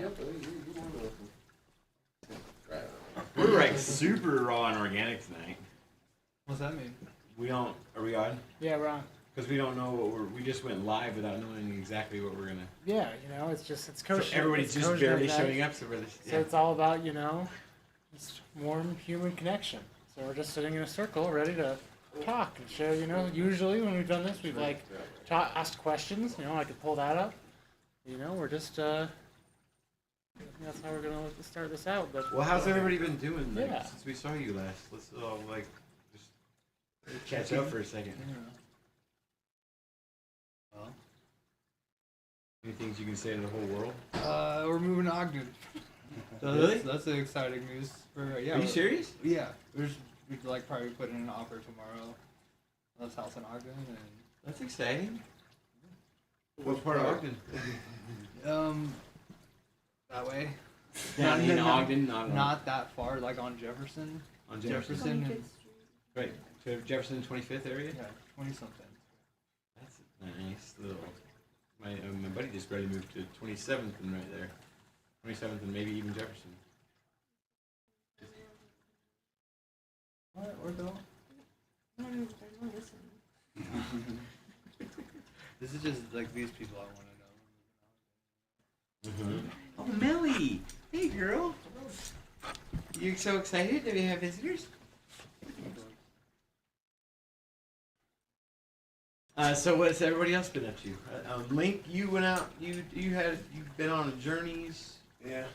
Yep, you're more than welcome. We're like super raw and organic tonight. What's that mean? We don't. Are we on? Yeah, we're on. Because we don't know what we just went live without knowing exactly what we're gonna. Yeah, you know, it's So everybody's just barely showing up, so we're So it's all about, you know, just warm human connection. So we're just sitting in a circle, ready to talk and share. You know, usually when we've done this, we've like asked questions. You know, I could pull that up. You know, we're just. I think that's how we're gonna start this out. But well, how's everybody been doing since we saw you last? Let's all like just catch up for a second. Yeah. Well, Any things you can say to the whole world? we're moving to Ogden. So Really? That's the exciting news. For yeah. Are you serious? Yeah, we'd like probably put in an offer tomorrow. This house in Ogden That's exciting. What part of Ogden? and that way. Down in Ogden, Not that far, like on Jefferson. on Jefferson. and, Right, so Jefferson 25th area. yeah, 20 something. That's a nice little. My buddy just ready to move to 27th and right there, 27th and maybe even Jefferson. What? Or don't? I don't know if they're not listening. This is just like these people I want to know. Oh, Melly! Hey, girl. You so excited that we have visitors? So what's everybody else been up to? Link, you went out. You've been on journeys. Yeah.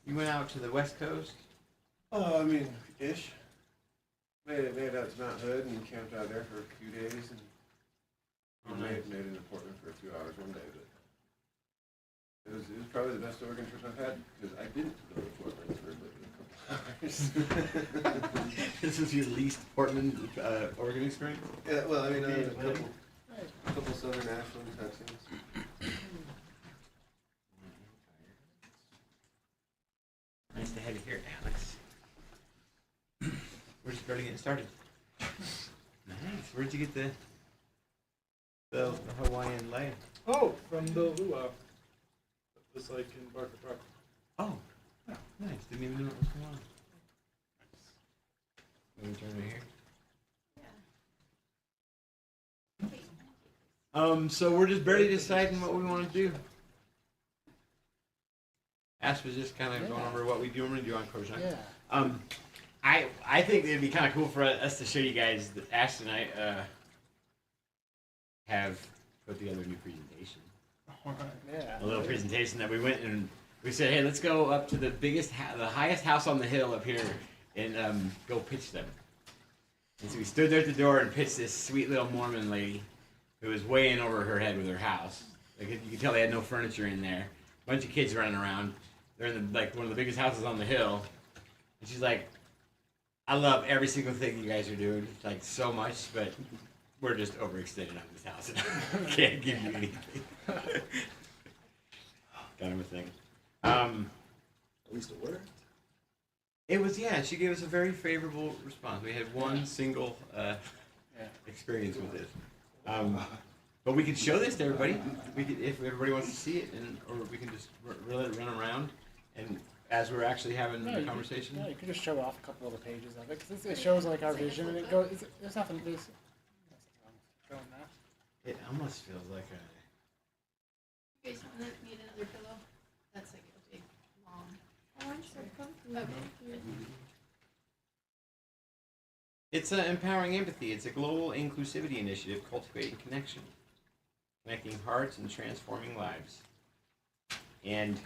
You went out to the West Coast. Oh, I mean, ish. Made it out to Mount Hood and camped out there for a few days, and made it into Portland for a few hours one day. But it was probably the best Oregon trip I've had because I didn't go to Portland for a couple hours. This was your least Portland, Oregon experience? Yeah, well, I mean, a couple Southern Ashland type things. Nice to have you here, Alex. We're just barely getting started. Nice. Where'd you get the Hawaiian lei? Oh, from the luau. It was like in Barker Park. Oh, nice. Didn't even know what was going on. Let me turn right here. So we're just barely deciding what we want to do. Ash was just kind of going over what we normally do on COZSNUG. yeah. I think it'd be kind of cool for us to show you guys that Ash and I have put together a new presentation. Yeah. A little presentation that we went and we said, hey, let's go up to the highest house on the hill up here and go pitch them. And so we stood there at the door and pitched this sweet little Mormon lady who was way in over her head with her house. Like you could tell they had no furniture in there. A bunch of kids running around. They're in like one of the biggest houses on the hill. And she's like, I love every single thing you guys are doing, like so much, but we're just overextended on this house and I can't give you anything. Kind of a thing. At least it worked. It was, yeah, she gave us a very favorable response. We had one single experience with it. But we could show this to everybody. We could, if everybody wants to see it, or we can just let it run around, and as we're actually having a conversation. You could just show off a couple of the pages of it because it shows like our vision and it goes. There's nothing. There's showing that. It almost feels like You guys want to need another pillow? That's like a big, long. Oh, I'm so comfortable. Okay. it's empowering empathy. It's a global inclusivity initiative cultivating connection, connecting hearts and transforming lives. And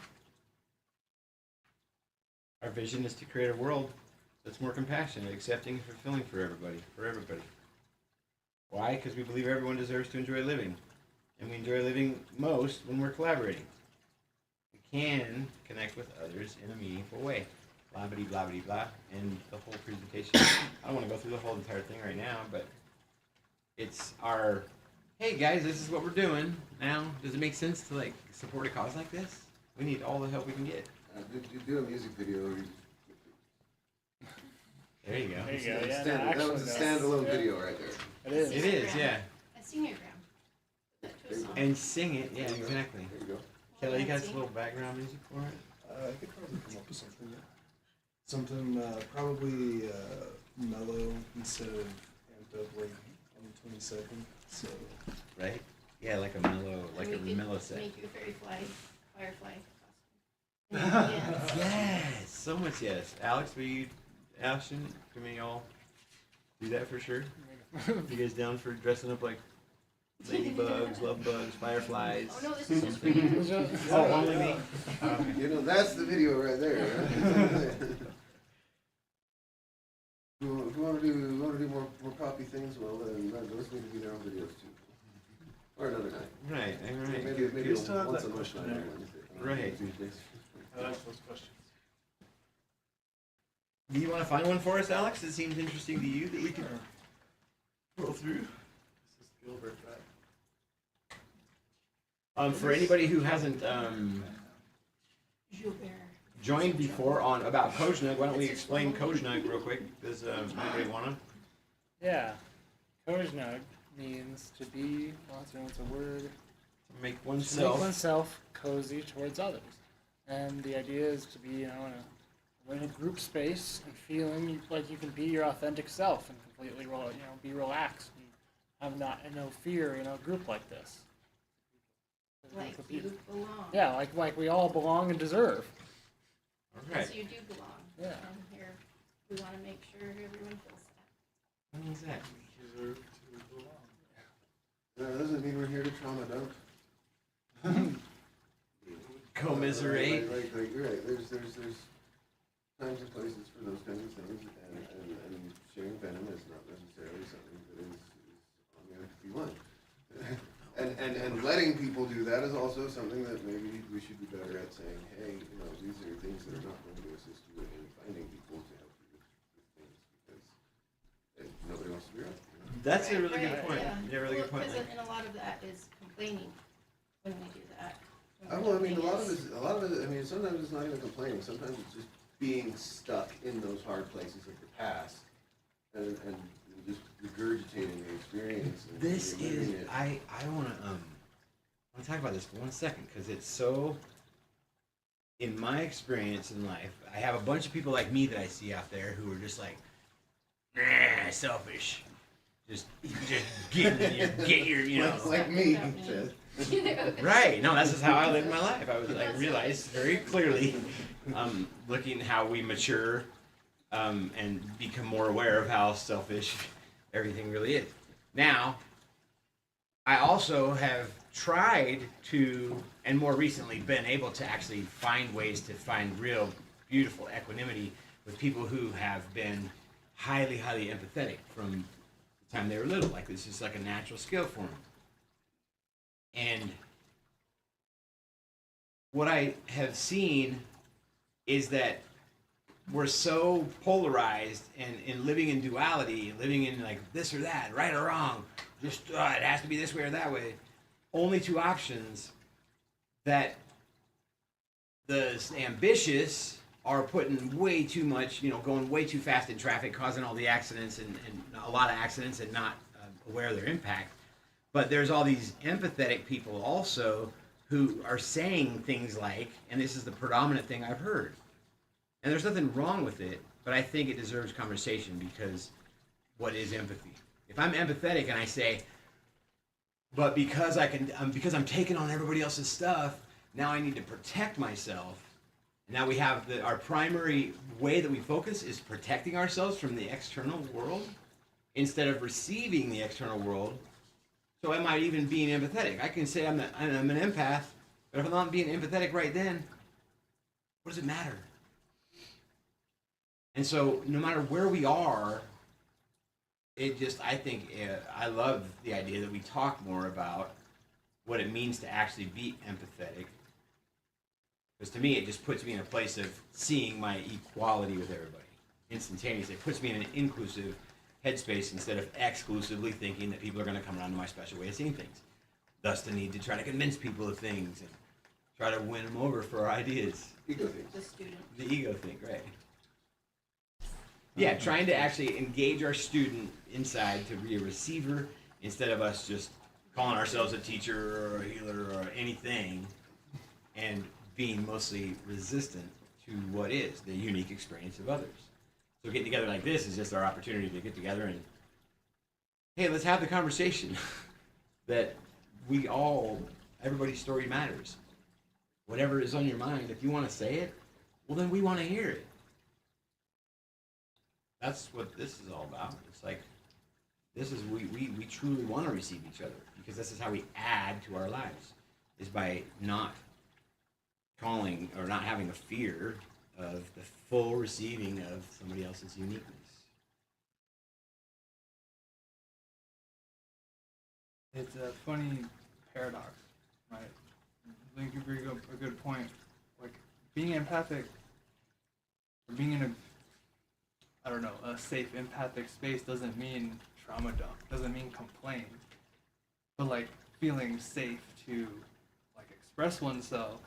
our vision is to create a world that's more compassionate, accepting, and fulfilling for everybody. Why? Because we believe everyone deserves to enjoy living. And we enjoy living most when we're collaborating. We can connect with others in a meaningful way. Blah, blah, blah, blah, blah. And the whole presentation, I don't want to go through the whole entire thing right now, but it's our, hey guys, this is what we're doing. Now, does it make sense to like support a cause like this? We need all the help we can get. Do a music video. There you go. There you go. Yeah, That was a standalone video right there. It is. It is, yeah. A singiogram. Put that to a song. And sing it, yeah, exactly. There you go. Kelly, you got some little background music for it? I could probably come up with something. Yeah. Something probably mellow instead of amped up like on the 22nd. So Right? Yeah, like a mellow, like a And we could mellow set. Make you a firefly costume. Yeah. Yes, so much yes. Alex, will you, Ashton, can we all do that for sure? You guys down for dressing up like ladybugs, love bugs, fireflies? Oh no, this is just for you. Oh, only me? You know, that's the video right there. Who want to do more poppy things? Well, then those need to be their own videos too. Or another night. Right, right. Maybe We still have once that a month question night there. on Wednesday. Right. Tuesdays. I like those questions. Do you want to find one for us, Alex, that seems interesting to you that we can roll through? This is Gilbert, right? For anybody who hasn't Gilbert. joined before on about COZSNUG, why don't we explain COZSNUG real quick? Does anybody want to? Yeah. COZSNUG means to be, well, it's a word. Make To make oneself. oneself cozy towards others. And the idea is to be, in a group space and feeling like you can be your authentic self and completely, be relaxed and have no fear in a group like this. Like you belong. Yeah, like we all belong and deserve. All right. Yes, you do belong. Yeah. And here, we want to make sure everyone feels that. What was that? Deserve to belong. Doesn't mean we're here to trauma dump. Commiserate. Right, you're right. There's times and places for those kinds of things, and sharing venom is not necessarily something that is on there to be one. And letting people do that is also something that maybe we should be better at saying, hey, these are things that are not going to assist you in finding people to help you with things because nobody wants to be around. That's a really Right, good point. Yeah, really good point. Because and a lot of that is complaining when we do that. Well, I mean, a lot of it, I mean, sometimes it's not even complaining. Sometimes it's just being stuck in those hard places of the past and just regurgitating the experience. And This reliving is it. I want to talk about this for 1 second because it's so. In my experience in life, I have a bunch of people like me that I see out there who are just like, nah, selfish. Just get your. Like me. Right. No, that's just how I live my life. I realized very clearly, looking how we mature, and become more aware of how selfish everything really is. Now, I also have tried to, and more recently been able to actually find ways to find real beautiful equanimity with people who have been highly, highly empathetic from the time they were little. Like this is like a natural skill for them. And what I have seen is that we're so polarized and living in duality, living in like this or that, right or wrong, just it has to be this way or that way. Only two options that the ambitious are putting way too much, going way too fast in traffic, causing all the accidents and a lot of accidents and not aware of their impact. But there's all these empathetic people also who are saying things like, and this is the predominant thing I've heard, and there's nothing wrong with it, but I think it deserves conversation because what is empathy? If I'm empathetic and I say, but because I'm taking on everybody else's stuff, now I need to protect myself. And now we have our primary way that we focus is protecting ourselves from the external world instead of receiving the external world. So am I even being empathetic? I can say I'm an empath, but if I'm not being empathetic right then, what does it matter? And so no matter where we are, I love the idea that we talk more about what it means to actually be empathetic. Because to me, it just puts me in a place of seeing my equality with everybody instantaneously. It puts me in an inclusive headspace instead of exclusively thinking that people are going to come around to my special way of seeing things. Thus the need to try to convince people of things and try to win them over for our ideas. Ego things. The student. The ego thing, right? Yeah, trying to actually engage our student inside to be a receiver instead of us just calling ourselves a teacher or a healer or anything and being mostly resistant to what is the unique experience of others. So getting together like this is just our opportunity to get together and, hey, let's have the conversation that everybody's story matters. Whatever is on your mind, if you want to say it, well, then we want to hear it. That's what this is all about. It's like, we truly want to receive each other, because this is how we add to our lives, is by not calling or not having a fear of the full receiving of somebody else's uniqueness. It's a funny paradox, right? I think you bring up a good point. Like, being empathic, or being in a safe empathic space doesn't mean trauma dump, doesn't mean complain. But like, feeling safe to like express oneself,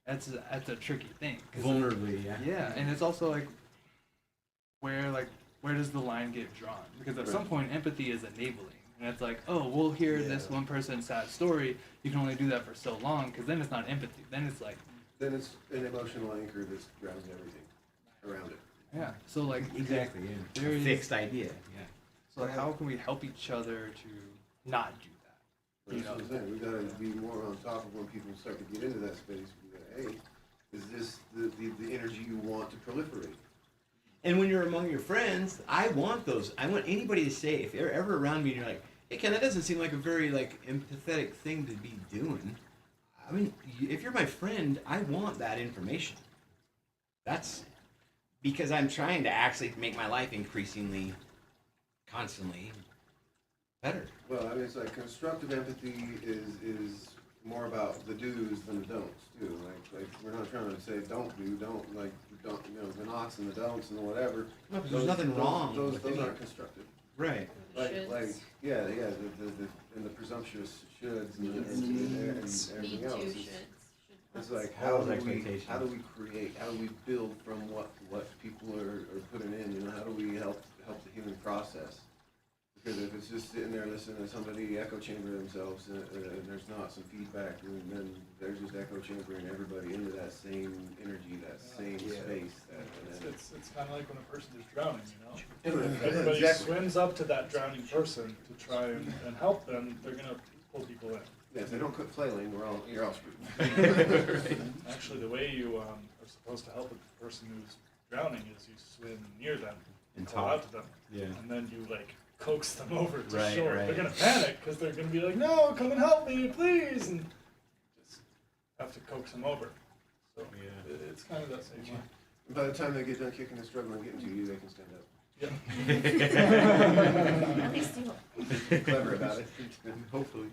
that's a tricky thing. Vulnerably, yeah. Yeah, and it's also like, where does the line get drawn? Because at some point, empathy is enabling. And it's like, oh, we'll hear this one person's sad story. You can only do that for so long, because then it's not empathy. Then it's like... Then it's an emotional anchor that grounds everything around it. Yeah, so like... Exactly, yeah. There A is- fixed idea, yeah. So like, how can we help each other to not do that? You That's what I'm know? saying. We gotta be more on top of when people start to get into that space. We gotta, hey, is this the energy you want to proliferate? And when you're among your friends, I want anybody to say, if they're ever around me and you're like, hey Ken, that doesn't seem like a very like empathetic thing to be doing. I mean, if you're my friend, I want that information. That's because I'm trying to actually make my life increasingly, constantly better. Well, I mean, it's like constructive empathy is more about the do's than the don'ts too. Like we're not trying to say don't, the nots and the don'ts and the whatever. No, 'cause there's nothing wrong Those with any aren't of it. constructive. Right. Like Shoulds. the presumptuous shoulds and Needs to, everything else. shoulds, should It's nots. like All those expectations. how do we create, how do we build from what people are putting in, you know, how do we help the human process? Because if it's just sitting there listening to somebody echo chamber themselves and there's not some feedback, and then there's just echo chambering everybody into that same energy, that same space. It's kind of like when a person is drowning, you know? Yeah, If everybody exactly. swims up to that drowning person to try and help them, they're gonna pull people in. Yeah, if they don't quit flailing, you're all screwed. Actually, the way you are supposed to help a person who's drowning is you swim near them And call talk. out to them, Yeah. and then you like coax them over to Right, shore. right. They're gonna panic because they're gonna be like, "No, come and help me, please!" And just have to coax them over. So Yeah. it's kind of that same way. By the time they get done kicking and struggling getting to you, they can stand up. Yeah. At least you. Clever about it. Hopefully.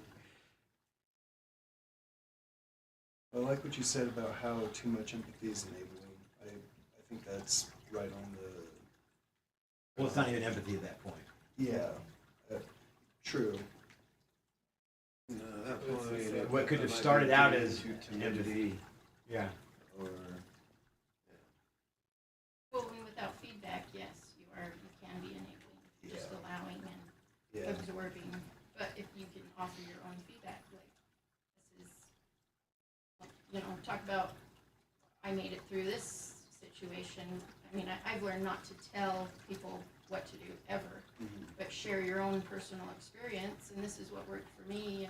I like what you said about how too much empathy is enabling. I think that's right on the... Well, it's not even empathy at that point. Yeah, true. No, that point, What could it have might started be out too- as too timidity, empathy. Yeah. or Well, and without feedback, yes, you can be enabling, just Yeah. allowing and Yeah. absorbing. But if you can offer your own feedback, like this is, talk about, I made it through this situation. I mean, I've learned not to tell people what to do ever, but share your own personal experience, and this is what worked for me,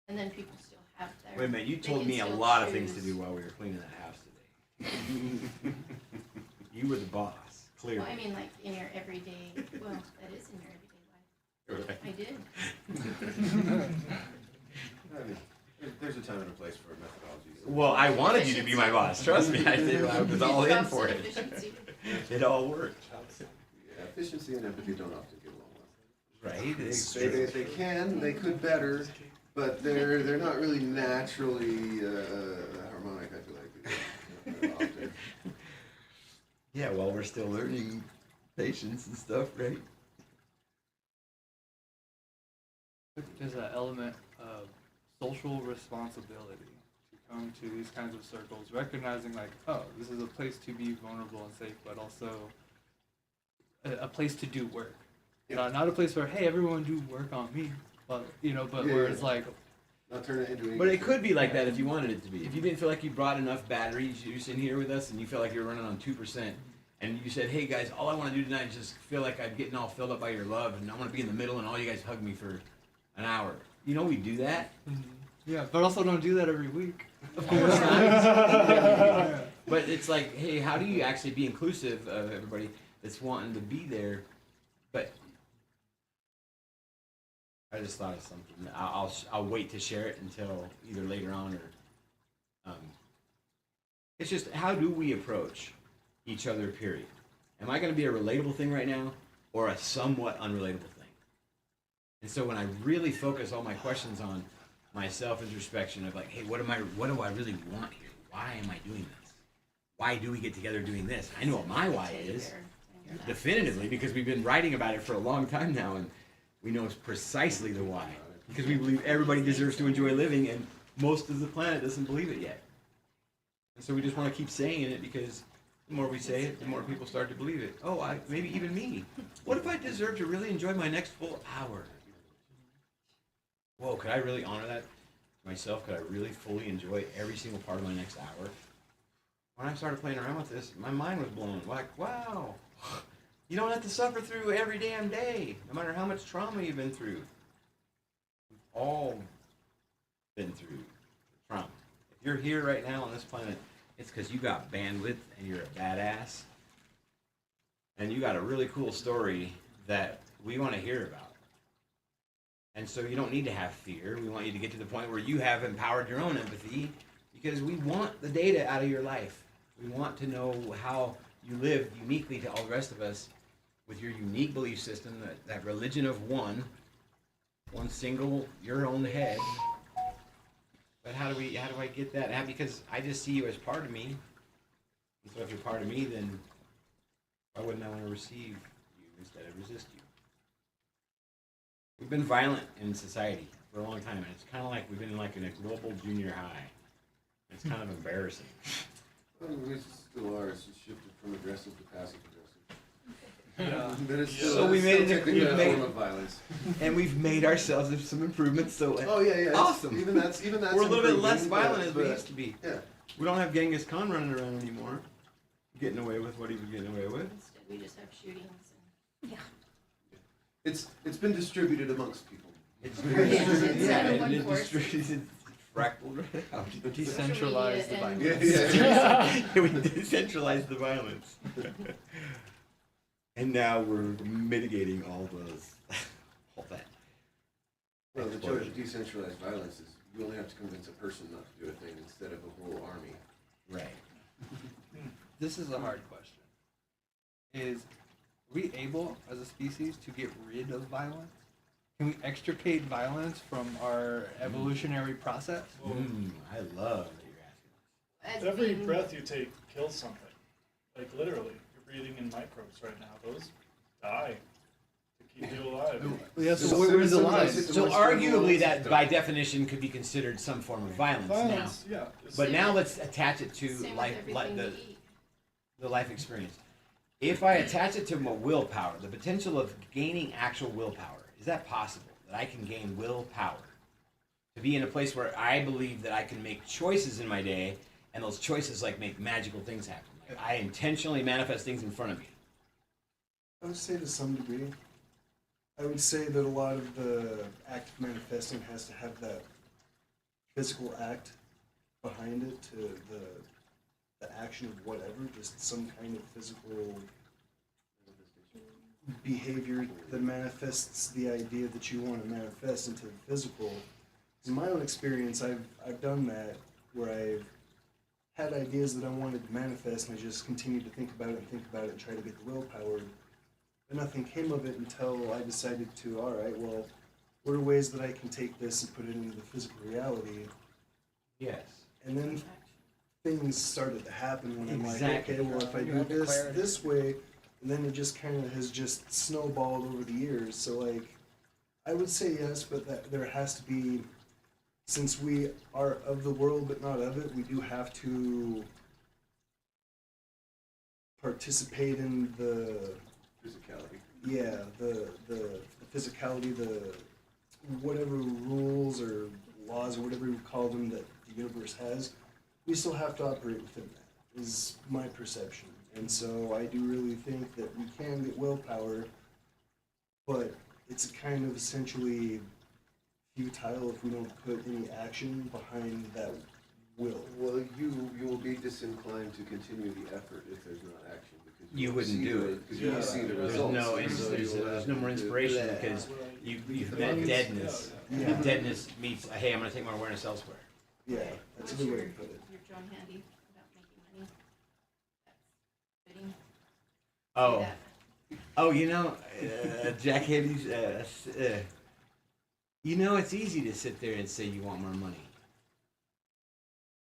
and then people still have their. Wait a minute, you they told can me a still lot of things to choose. do while we were cleaning that house today. You were the boss, clearly. Well, I mean, like in your everyday, well, that is in your everyday life. I did. I mean, there's a time and a place for methodologies. Well, I wanted you to be my boss. Trust me, I did. I was all in Jobs for and it. efficiency. It all worked. Yeah, efficiency and empathy don't often get along Right? well. They can, they could better, but they're not really naturally harmonic, I feel like. Often. Yeah, well, we're still learning patience and stuff, right? There's an element of social responsibility to come to these kinds of circles, recognizing like, oh, this is a place to be vulnerable and safe, but also a place to do work. Yeah. Not a place where, hey, everyone do work on me, but where it's like, Not turn it into anything. But it could be like that if you wanted it to be. If you didn't feel like you brought enough battery juice in here with us and you felt like you were running on 2%, and you said, hey guys, all I want to do tonight is just feel like I'm getting all filled up by your love and I want to be in the middle and all you guys hug me for an hour. You know we do that. Yeah, but also don't do that every week. Of course not. Yeah. But it's like, hey, how do you actually be inclusive of everybody that's wanting to be there? But I just thought of something. I'll wait to share it until either later on or. It's just how do we approach each other? Period. Am I going to be a relatable thing right now, or a somewhat unrelatable thing? And so when I really focus all my questions on my self-introspection of like, hey, what do I really want here? Why am I doing this? Why do we get together doing this? I know what my why is, definitively, because we've been writing about it for a long time now, and we know precisely the why. Because we believe everybody deserves to enjoy living, and most of the planet doesn't believe it yet. And so we just want to keep saying it because the more we say it, the more people start to believe it. Oh, maybe even me. What if I deserve to really enjoy my next full hour? Whoa, could I really honor that myself? Could I really fully enjoy every single part of my next hour? When I started playing around with this, my mind was blown. Like, wow, you don't have to suffer through every damn day, no matter how much trauma you've been through. We've all been through trauma. If you're here right now on this planet, it's because you got bandwidth and you're a badass. And you got a really cool story that we want to hear about. And so you don't need to have fear. We want you to get to the point where you have empowered your own empathy because we want the data out of your life. We want to know how you live uniquely to all the rest of us with your unique belief system, that religion of one single, your own head. But how do I get that? Because I just see you as part of me. And so if you're part of me, then why wouldn't I want to receive you instead of resist you? We've been violent in society for a long time, and it's kind of like we've been like in a global junior high. It's kind of embarrassing. Well, we still are. It's just shifted from aggressive to passive aggressive. Yeah. But it's still, So we it's made still it- technically we've a made- form of violence. And we've made ourselves some improvements, so Oh yeah, yeah. awesome. Even that's We're a little bit less improving, violent as we but- used to be. Yeah. We don't have Genghis Khan running around anymore, getting away with what he was getting away with. Instead, we just have shootings and. It's been distributed amongst people. It's It's yeah, not one it force. distributed, fractaled right out. Decentralize the media violence. and- Yeah. We decentralized the violence. And now we're mitigating all that. Well, the joke of decentralized violence is you only have to convince a person not to do a thing instead of a whole army. Right. This is a hard question. Is we able as a species to get rid of violence? Can we extricate violence from our evolutionary process? I love that you're asking. as Every being- breath you take kills something. Like literally, you're breathing in microbes right now. Those die to keep you alive. Yeah, So so where's the sometimes line? it's- So more stable arguably ones that don't. by definition could be considered some form of violence Violence, yeah. now. it's- But now let's attach it to Same with life, everything we eat. the life experience. If I attach it to my willpower, the potential of gaining actual willpower, is that possible? That I can gain willpower to be in a place where I believe that I can make choices in my day, and those choices like make magical things happen. Like I intentionally manifest things in front of me. I would say to some degree. I would say that a lot of the act of manifesting has to have that physical act behind it to the action of whatever, just some kind of physical behavior that manifests the idea that you want to manifest into the physical. In my own experience, I've done that where I've had ideas that I wanted to manifest and I just continued to think about it and try to get the willpower. But nothing came of it until I decided to, all right, well, what are ways that I can take this and put it into the physical reality? Yes. And then things started to happen when I'm like, Exactly. okay, well, if I You do have the this clarity. this way, and then it just kind of has just snowballed over the years. So, like, I would say yes, but that there has to be, since we are of the world but not of it, we do have to participate in the Physicality. the physicality, the whatever rules or laws or whatever you call them that the universe has, we still have to operate within that, is my perception. And so I do really think that we can get willpower, but it's kind of essentially futile if we don't put any action behind that will. Well, you will be disinclined to continue the effort if there's not action, because You won't wouldn't see do the- it. because you won't see the There's results. no, and so there's you'll no have more to- inspiration because you've met deadness. Yeah. Deadness meets, hey, I'm gonna take my awareness elsewhere. Yeah, that's a What's good way your, to put it. your John Handy about making money? That's fitting. Oh, Say that. oh, Jack Handy's, it's easy to sit there and say you want more money.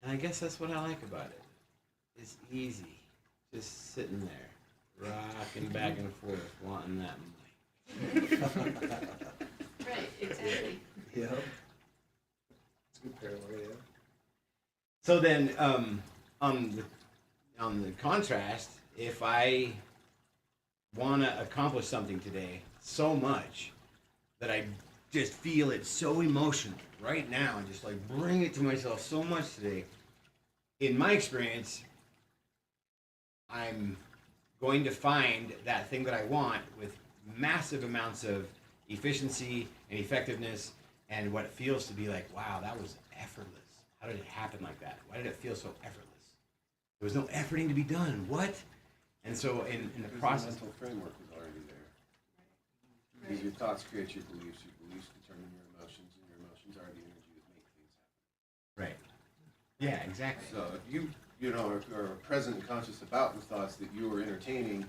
And I guess that's what I like about it. It's easy. Just sitting there, rocking back and forth, wanting that money. Right, exactly. Yeah. It's a good parallel, yeah. So then, on the contrast, if I want to accomplish something today so much that I just feel it so emotional right now, and just like bring it to myself so much today, in my experience, I'm going to find that thing that I want with massive amounts of efficiency and effectiveness, and what feels to be like, wow, that was effortless. How did it happen like that? Why did it feel so effortless? There was no efforting to be done. What? And so in the Because process, the mental framework was already there. Because your thoughts create your beliefs determine your emotions, and your emotions are the energy that make things happen. right? Yeah, exactly. So if you are present and conscious about the thoughts that you are entertaining,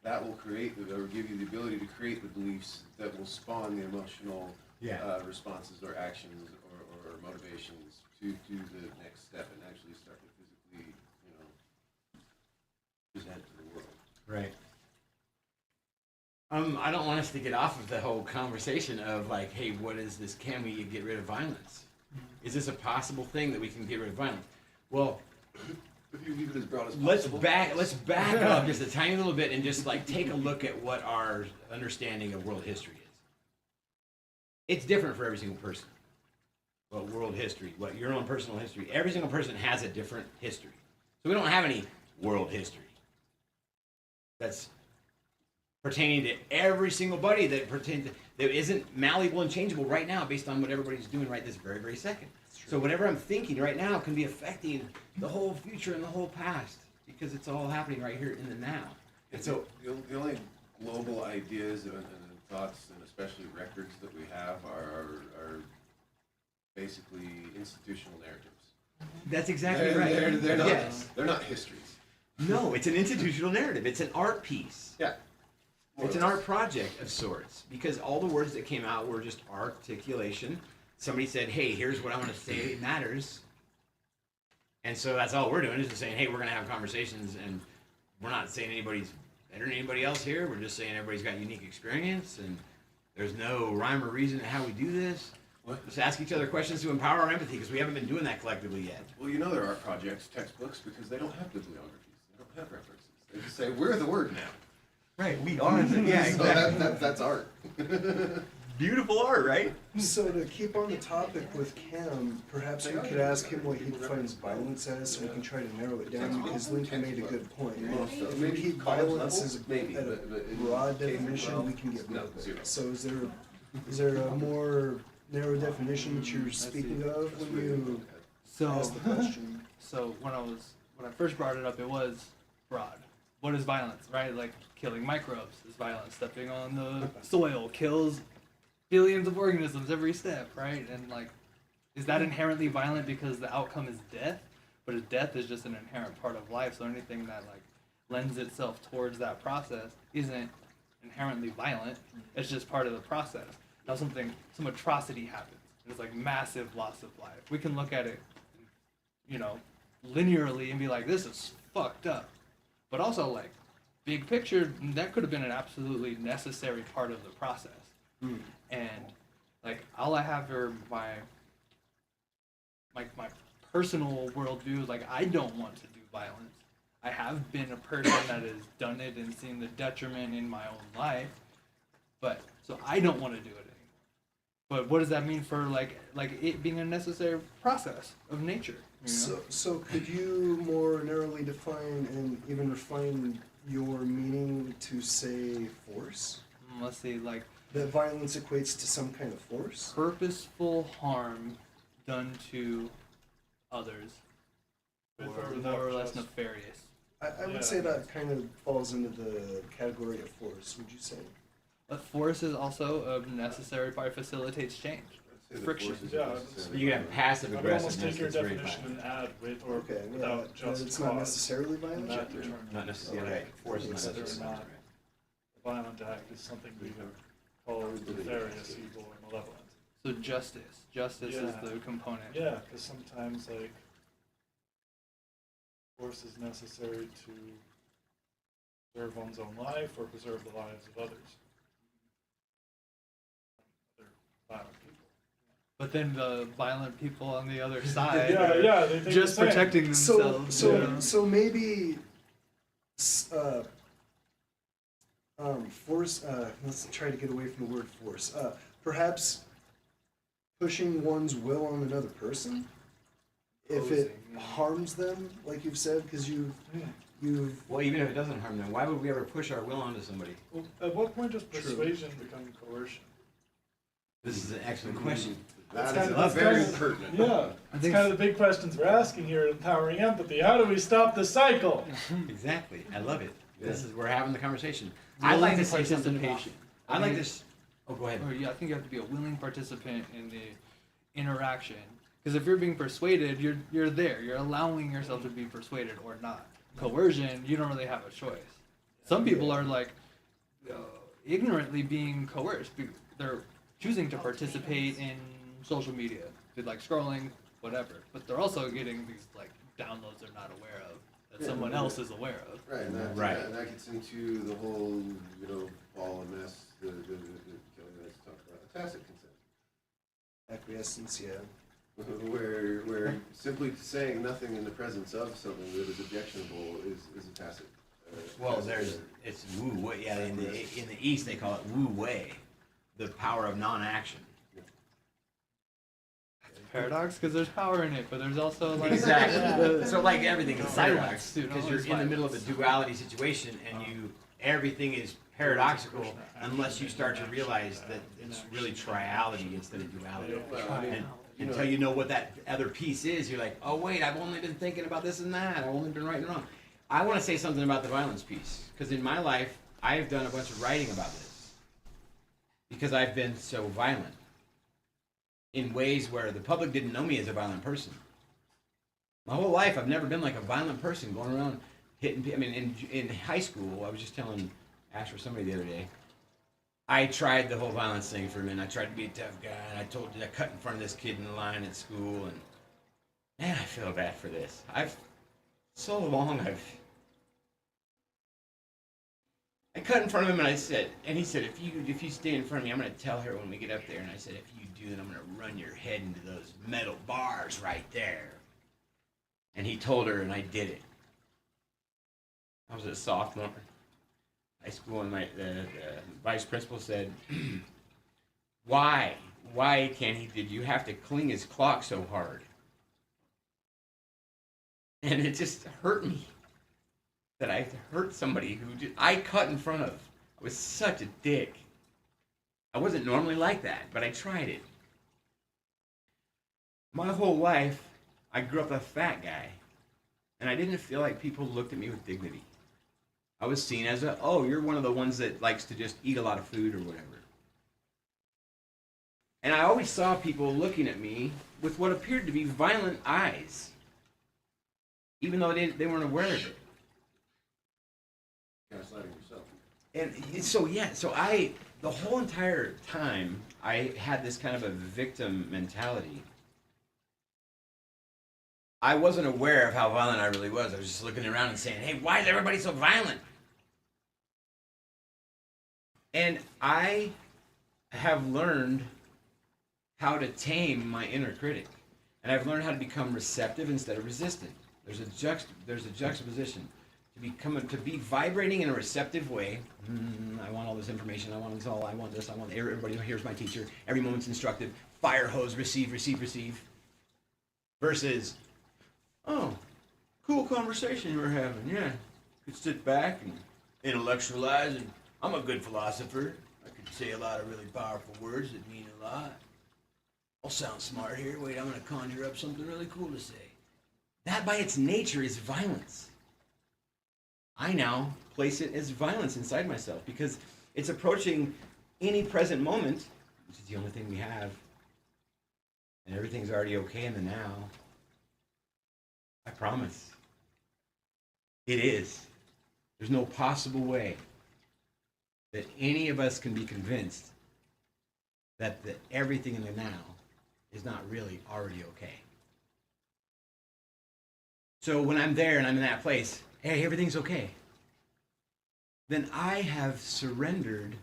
that will create or give you the ability to create the beliefs that will spawn the emotional responses or actions or motivations to do the next step and actually start to physically, present to the world. Right. I don't want us to get off of the whole conversation of like, hey, what is this? Can we get rid of violence? Is this a possible thing that we can get rid of violence? Well, If you leave it as broad as let's possible. back up just a tiny little bit and just like take a look at what our understanding of world history is. It's different for every single person. What world history, what your own personal history, every single person has a different history. So we don't have any world history that's pertaining to every single body that isn't malleable and changeable right now based on what everybody's doing right this very, very second. So whatever I'm thinking right now can be affecting the whole future and the whole past because it's all happening right here in the now. And so The only global ideas and thoughts, and especially records that we have, are basically institutional narratives. that's exactly right. They're not. Yes. They're not histories. No, it's an institutional narrative. It's an art piece. Yeah. It's an art project of sorts because all the words that came out were just articulation. Somebody said, hey, here's what I want to say matters. And so that's all we're doing is just saying, hey, we're going to have conversations, and we're not saying anybody's better than anybody else here. We're just saying everybody's got unique experience, and there's no rhyme or reason to how we do this. What? Just ask each other questions to empower our empathy because we haven't been doing that collectively yet. Well, there are projects, textbooks, because they don't have bibliographies. They don't have references. They just say, we're the word now. Right, we are. Yeah, So that's art. Beautiful art, right? So to keep on the topic with Cam, perhaps we could ask him what he defines violence as, so we can try to narrow it down, because Lincoln made a good point. If we keep violence as Maybe, at a but in broad K through definition, 12, we can get rid no, of zero. it. So is there a more narrow definition that you're speaking of when you So, ask the question? so when I first brought it up, it was broad. What is violence, right? Like killing microbes is violence. Stepping on the soil kills billions of organisms every step, right? And like, is that inherently violent because the outcome is death? But death is just an inherent part of life. So anything that like lends itself towards that process isn't inherently violent. It's just part of the process. Now some atrocity happens. It's like massive loss of life. We can look at it, linearly and be like, this is fucked up. But also like, big picture, that could have been an absolutely necessary part of the process. And like, all I have are my personal worldview is like, I don't want to do violence. I have been a person that has done it and seen the detriment in my own life, but so I don't want to do it anymore. But what does that mean for like it being a necessary process of nature? You know? So could you more narrowly define and even refine your meaning to say force? Let's say like That violence equates to some kind of force? purposeful harm done to others, With or or without more or less just- nefarious. I would Yeah. say that kind of falls into the category of force, would you say? But force is also a necessary part, facilitates change. I'd say the Friction. force is Yeah, necessary. You can have passive I would almost aggressiveness take your that's very definition violent. and add with or Okay, yeah, without that just it's cause. not necessarily violent? And that Yeah, determines not necessarily. Okay. Right. Force is not Whether or necessarily. not a violent act is something we call nefarious, evil, or malevolent. So justice is Yeah. the component. Yeah, because sometimes like force is necessary to preserve one's own life or preserve the lives of others. Other violent people. But then the violent people on the other side Yeah, are yeah, they think just the same. protecting So, themselves. so, you know? so maybe, force. Let's try to get away from the word force. Perhaps pushing one's will on another person, if it Opposing, yeah. harms them, like you've said, because you've Well, even if it doesn't harm them, why would we ever push our will onto somebody? Well, at what point does True. persuasion become coercion? This is an excellent question. That That's is kind of- very that's kind of- pertinent. Yeah, I it's think kind of the big questions we're asking here at Empowering Empathy. How do we stop the cycle? Exactly. I love it. This is we're having the conversation. willing I'd like to say something about. participation. I'd like to. Oh, go ahead. Or yeah, I think you have to be a willing participant in the interaction. Because if you're being persuaded, you're there. You're allowing yourself to be persuaded or not. Coercion, you don't really have a choice. Some people are like ignorantly being coerced. They're choosing to participate in social media, they're like scrolling, whatever. But they're also getting these like downloads they're not aware of that Yeah, someone yeah. else is aware of. Right, and that, Right. and that gets into the whole, ball and mess, the Kelly likes to talk about, tacit consent. acquiescence, yeah. Where simply saying nothing in the presence of something that is objectionable is a tacit. Well, tacit it's wu wei. Yeah, in the East they call it wu wei, the power of non-action. Paradox, because there's power in it, but there's also like Exactly. So like everything is Silence, paradox, you know, because you're it's in the middle of a silence. duality situation, and everything is paradoxical unless you start to realize that it's really triality instead of duality. Well, I mean, And until you know what that other piece is, you're like, oh wait, I've only been thinking about this and that. I've only been right and wrong. I want to say something about the violence piece, because in my life, I've done a bunch of writing about this, because I've been so violent in ways where the public didn't know me as a violent person. My whole life, I've never been like a violent person going around hitting people. I mean, in high school, I was just telling Ash or somebody the other day, I tried the whole violence thing for a minute. I tried to be a tough guy, and I cut in front of this kid in the line at school, and man, I feel bad for this. I cut in front of him, and he said, if you stay in front of me, I'm going to tell her when we get up there. And I said, if you do, then I'm going to run your head into those metal bars right there. And he told her, and I did it. I was a sophomore high school, and the vice principal said, why did you have to cling his clock so hard? And it just hurt me that I hurt somebody I cut in front of. I was such a dick. I wasn't normally like that, but I tried it. My whole life, I grew up a fat guy, and I didn't feel like people looked at me with dignity. I was seen as you're one of the ones that likes to just eat a lot of food or whatever. And I always saw people looking at me with what appeared to be violent eyes, even though they weren't aware of it. Gaslighting yourself. And so the whole entire time, I had this kind of a victim mentality. I wasn't aware of how violent I really was. I was just looking around and saying, hey, why is everybody so violent? And I have learned how to tame my inner critic. And I've learned how to become receptive instead of resistant. There's a juxtaposition. to be vibrating in a receptive way. I want all this information. I want this all. I want this. I want everybody. Here's my teacher. Every moment's instructive. Fire hose. Receive. Receive. Receive. Versus, oh, cool conversation we're having. Yeah, could sit back and intellectualize. And I'm a good philosopher. I could say a lot of really powerful words that mean a lot. I'll sound smart here. Wait, I'm going to conjure up something really cool to say. That by its nature is violence. I now place it as violence inside myself because it's approaching any present moment, which is the only thing we have, and everything's already okay in the now. I promise. It is. There's no possible way that any of us can be convinced that everything in the now is not really already okay. So when I'm there and I'm in that place, hey, everything's okay, then I have surrendered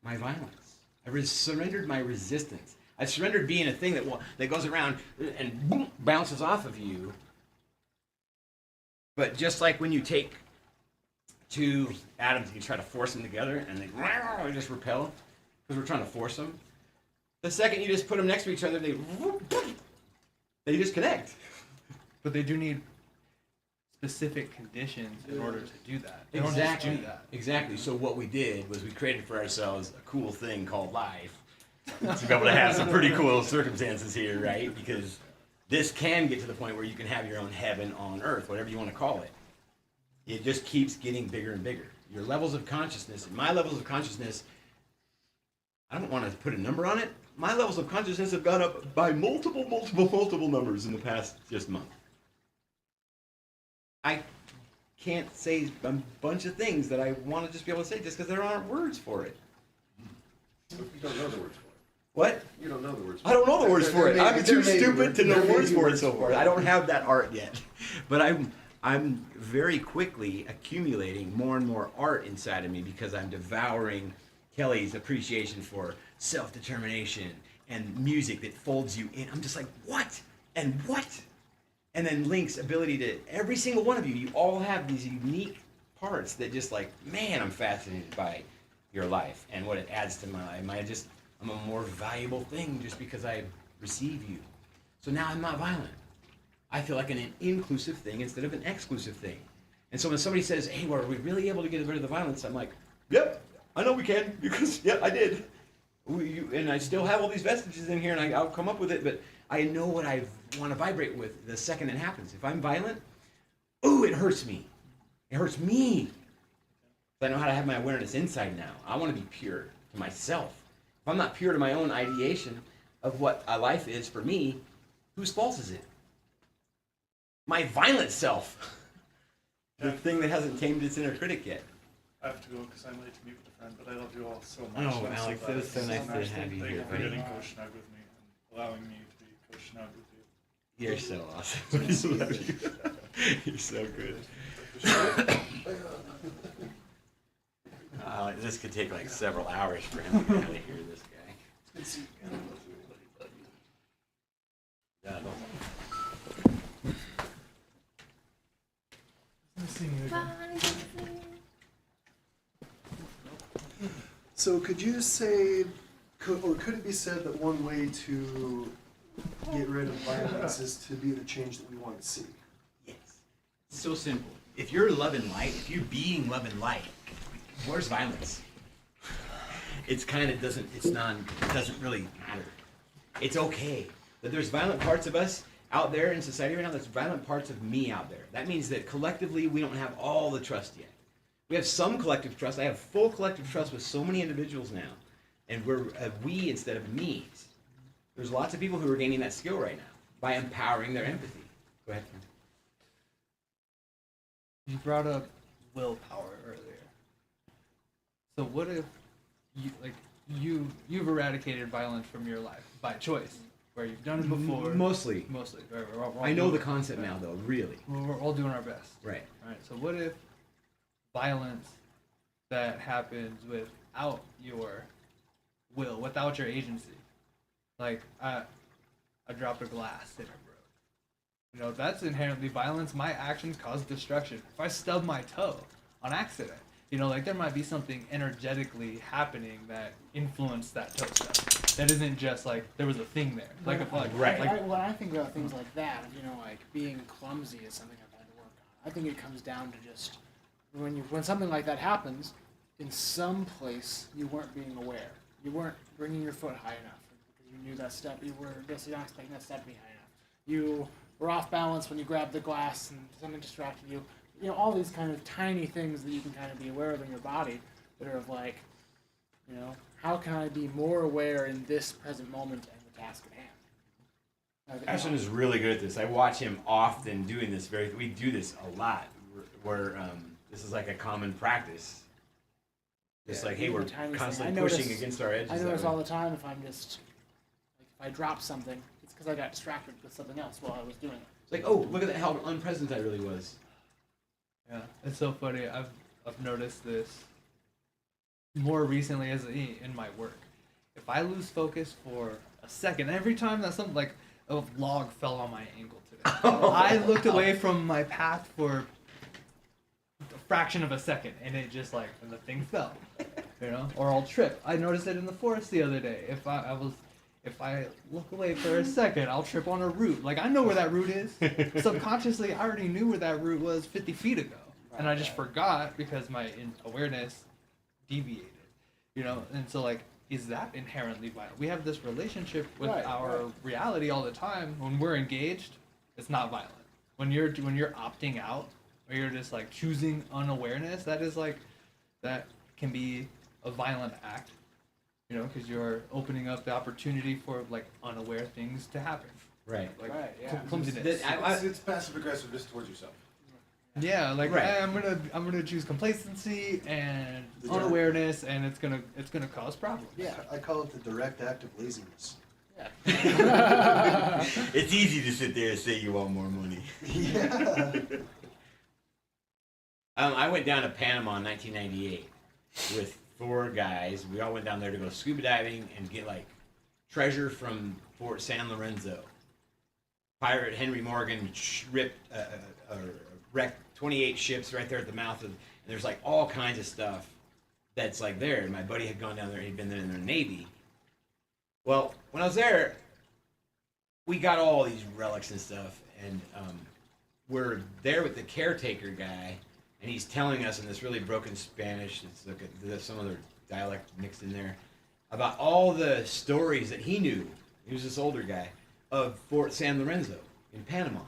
my violence. I've surrendered my resistance. I've surrendered being a thing that goes around and boom, bounces off of you. But just like when you take two atoms and you try to force them together and they just repel because we're trying to force them. The second you just put them next to each other, they just connect. But they do need specific conditions in order to do that. They don't just do that. Exactly. So what we did was we created for ourselves a cool thing called life to be able to have some pretty cool circumstances here, right? Because this can get to the point where you can have your own heaven on earth, whatever you want to call it. It just keeps getting bigger and bigger. Your levels of consciousness, and my levels of consciousness, I don't want to put a number on it. My levels of consciousness have gone up by multiple numbers in the past just month. I can't say a bunch of things that I want to just be able to say just because there aren't words for it. You don't know the words for it. What? You don't know the words for I don't know the words for it. I'm too There may be stupid to know there may words be for it words so for far. it. I don't have that art yet. But I'm very quickly accumulating more and more art inside of me because I'm devouring Kelly's appreciation for self-determination and music that folds you in. I'm just like, what? And what? And then Link's ability to, every single one of you all have these unique parts that just like, man, I'm fascinated by your life and what it adds to my life. I'm a more valuable thing just because I receive you. So now I'm not violent. I feel like an inclusive thing instead of an exclusive thing. And so when somebody says, hey, well, are we really able to get rid of the violence? I'm like, yep, I know we can because, yep, I did. And I still have all these vestiges in here and I'll come up with it, but I know what I want to vibrate with the second it happens. If I'm violent, ooh, it hurts me. It hurts me. I know how to have my awareness inside now. I want to be pure to myself. If I'm not pure to my own ideation of what a life is for me, whose fault is it? My violent self. The thing that hasn't tamed its inner critic yet. I have to go because I'm late to meet with a friend, but I love you all so much. Oh, I'm Alex, glad it was so this nice is to nice. have you Thank here, you for buddy. getting co-snug with me and allowing me to be co-snug with you. You're so awesome. I love you. You're so good. This could take like several hours for him to get out of here, this guy. Yeah, So could you say, could it be said that one way to get rid of violence is to be the change that we want to see? yes. It's so simple. If you're love and light, if you're being love and light, where's violence? It's kind of doesn't really matter. It's okay that there's violent parts of us out there in society right now. There's violent parts of me out there. That means that collectively we don't have all the trust yet. We have some collective trust. I have full collective trust with so many individuals now. And we're we instead of me's. There's lots of people who are gaining that skill right now by empowering their empathy. Go ahead, Ken. You brought up willpower earlier. So what if you've eradicated violence from your life by choice, where you've done it before? Mostly. We're I know the concept now, though, really. We're all doing our best. Right. All right. So what if violence that happens without your will, without your agency? Like I dropped a glass and it broke. You know, that's inherently violence. My actions cause destruction. If I stub my toe on accident, you know, like there might be something energetically happening that influenced that toe stub. That isn't just like there was a thing there. Like if Right. When I think about things like that, you know, like being clumsy is something I've had to work on. I think it comes down to just when something like that happens, in some place you weren't being aware. You weren't bringing your foot high enough because you knew that step. You were just not expecting that step to be high enough. You were off balance when you grabbed the glass and something distracted you. You know, all these kind of tiny things that you can kind of be aware of in your body that are of like, you know, how can I be more aware in this present moment and the task at hand? Ashton is really good at this. I watch him often doing this. We do this a lot. Where this is like a common practice. It's like, hey, we're constantly pushing against our edges. I notice all the time if I'm just like if I drop something, it's because I got distracted with something else while I was doing it. It's like, oh, look at how unpresent I really was. Yeah, it's so funny. I've noticed this more recently in my work. If I lose focus for a second, every time that something like a log fell on my ankle today, I looked away from my path for a fraction of a second, and it just like and the thing fell, you know. Or I'll trip. I noticed it in the forest the other day. If I look away for a second, I'll trip on a root. Like, I know where that root is. Subconsciously, I already knew where that root was 50 feet ago. And I just forgot because my awareness deviated. You know? And so, like, is that inherently violent? We have this relationship with our reality all the time. When we're engaged, it's not violent. When you're opting out, or you're just, like, choosing unawareness, that can be a violent act. You know, because you're opening up the opportunity for like unaware things to happen. Right. Like yeah. clumsiness. It's passive aggressiveness towards yourself. Yeah, like Right. I'm gonna choose complacency and unawareness, and it's gonna cause problems. Yeah, I call it the direct act of laziness. Yeah. It's easy to sit there and say you want more money. Yeah. I went down to Panama in 1998 with 4 guys. We all went down there to go scuba diving and get like treasure from Fort San Lorenzo. Pirate Henry Morgan wrecked 28 ships right there at the mouth of, and there's like all kinds of stuff that's like there. And my buddy had gone down there, he'd been there in the Navy. Well, when I was there, we got all these relics and stuff, and we're there with the caretaker guy, and he's telling us in this really broken Spanish, there's some other dialect mixed in there, about all the stories that he knew. He was this older guy of Fort San Lorenzo in Panama.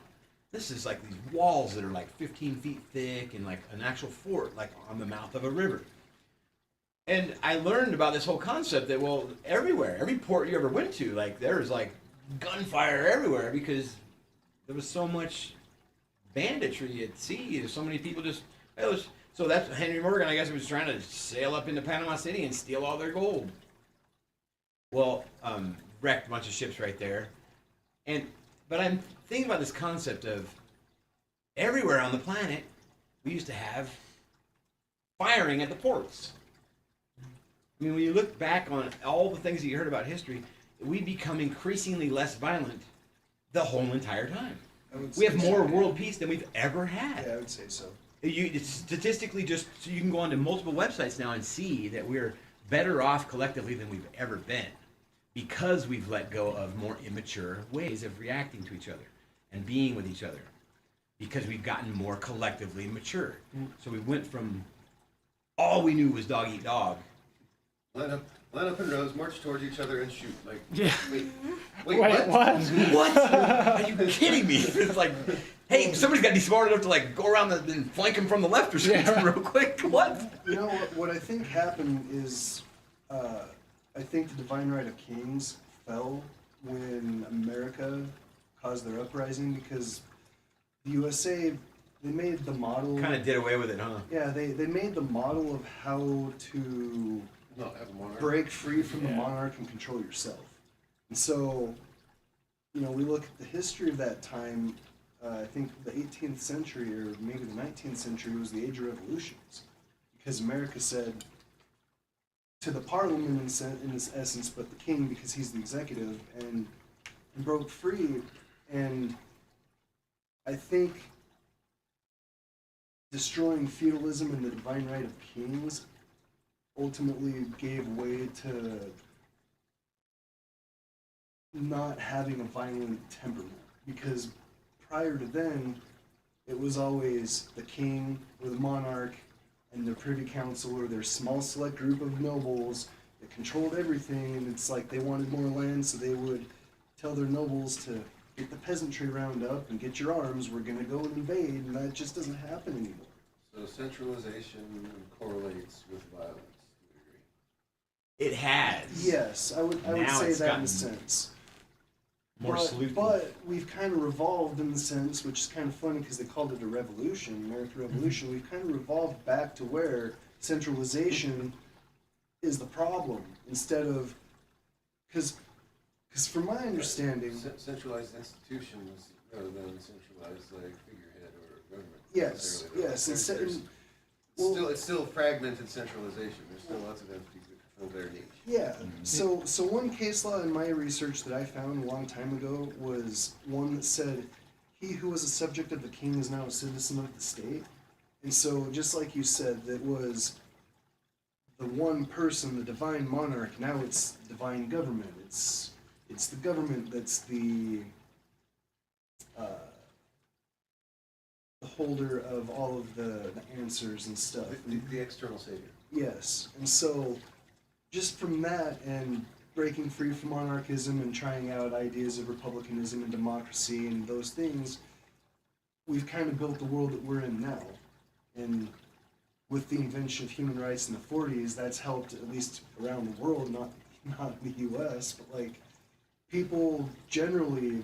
This is like these walls that are like 15 feet thick and like an actual fort, like on the mouth of a river. And I learned about this whole concept that, well, everywhere, every port you ever went to, like there's like gunfire everywhere because there was so much banditry at sea. There's so many people just, so that's Henry Morgan, I guess, was trying to sail up into Panama City and steal all their gold. Well, wrecked a bunch of ships right there. But I'm thinking about this concept of everywhere on the planet, we used to have firing at the ports. I mean, when you look back on all the things that you heard about history, we become increasingly less violent the whole entire time. We have more world peace than we've ever had. Yeah, I would say so. It's statistically, just so you can go onto multiple websites now and see that we're better off collectively than we've ever been because we've let go of more immature ways of reacting to each other and being with each other because we've gotten more collectively mature. So we went from all we knew was dog eat dog. Line up in rows, march towards each other, and shoot. Like, Yeah. wait, what? What? Are you kidding me? It's like, hey, somebody's got to be smart enough to like go around and flank him from the left or something real quick. What? You know what I think happened is, I think the divine right of kings fell when America caused their uprising because the USA, they made the model. Kind of did away with it, huh? Yeah, they made the model of how to Not have a monarch. break free from the monarch and control yourself. And so, you know, we look at the history of that time. I think the 18th century or maybe the 19th century was the age of revolutions, because America said to the parliament in its essence, but the king because he's the executive, and broke free. And I think destroying feudalism and the divine right of kings ultimately gave way to not having a violent temperament, because prior to then it was always the king or the monarch and their privy council or their small select group of nobles that controlled everything, and it's like they wanted more land, so they would tell their nobles to get the peasantry round up and get your arms, we're going to go and invade, and that just doesn't happen anymore. So centralization correlates with violence to a degree. It has. Yes, I would Now say it's that in gotten a sense. More sleuthing. But we've kind of revolved in the sense, which is kind of funny because they called it a revolution, American Revolution. We've kind of revolved back to where centralization is the problem instead of, because from my understanding, Centralized institutions rather than centralized like figurehead or government. yes, necessarily. yes, It's still fragmented centralization. There's still lots of entities that control their niche. yeah. So one case law in my research that I found a long time ago was one that said, "He who was a subject of the king is now a citizen of the state." And so, just like you said, that was the one person, the divine monarch. Now it's divine government. It's the government that's the holder of all of the answers and stuff. The external savior. Yes, and so just from that and breaking free from monarchism and trying out ideas of republicanism and democracy and those things, we've kind of built the world that we're in now. And with the invention of human rights in the 40s, that's helped at least around the world, not in the U.S., but like people generally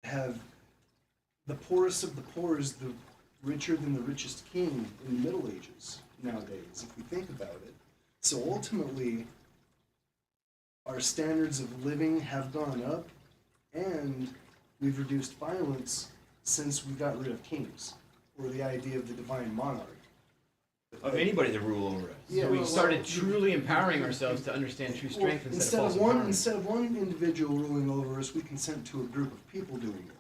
have the poorest of the poor is the richer than the richest king in the Middle Ages nowadays, if we think about it. So ultimately, our standards of living have gone up, and we've reduced violence since we got rid of kings, or the idea of the divine monarch. Of anybody to rule over us. Yeah, So we well, started well, truly empowering ourselves to understand true strength Well, instead of false empowerment. instead of one individual ruling over us, we consent to a group of people doing it.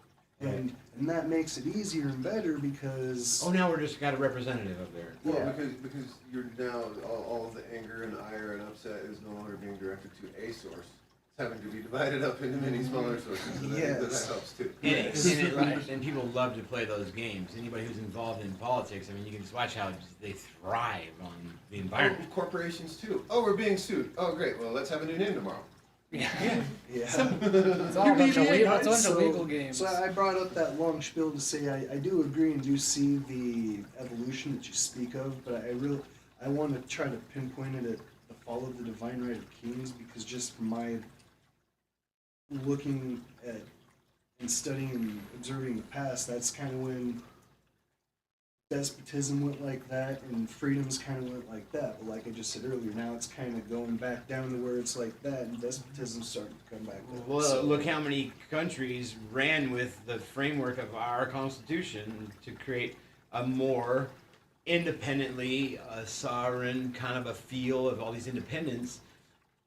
And that makes it easier and better because Oh, now we're just got a representative up there. Well, Yeah. because you're now all of the anger and ire and upset is no longer being directed to a source. It's having to be divided up into many smaller sources, so that Yes. helps too. And people love to play those games. Anybody who's involved in politics, I mean, you can just watch how they thrive on the environment. Corporations too. Oh, we're being sued. Oh, great. Well, let's have a new name tomorrow. yeah. It's all a bunch of legal games. So I brought up that long spiel to say I do agree and do see the evolution that you speak of, but I want to try to pinpoint it at the fall of the divine right of kings, because just from my looking at and studying and observing the past, that's kind of when despotism went like that and freedoms kind of went like that. But like I just said earlier, now it's kind of going back down to where it's like that, and despotism's starting to come back up. Well, So- look how many countries ran with the framework of our Constitution to create a more independently sovereign kind of a feel of all these independence.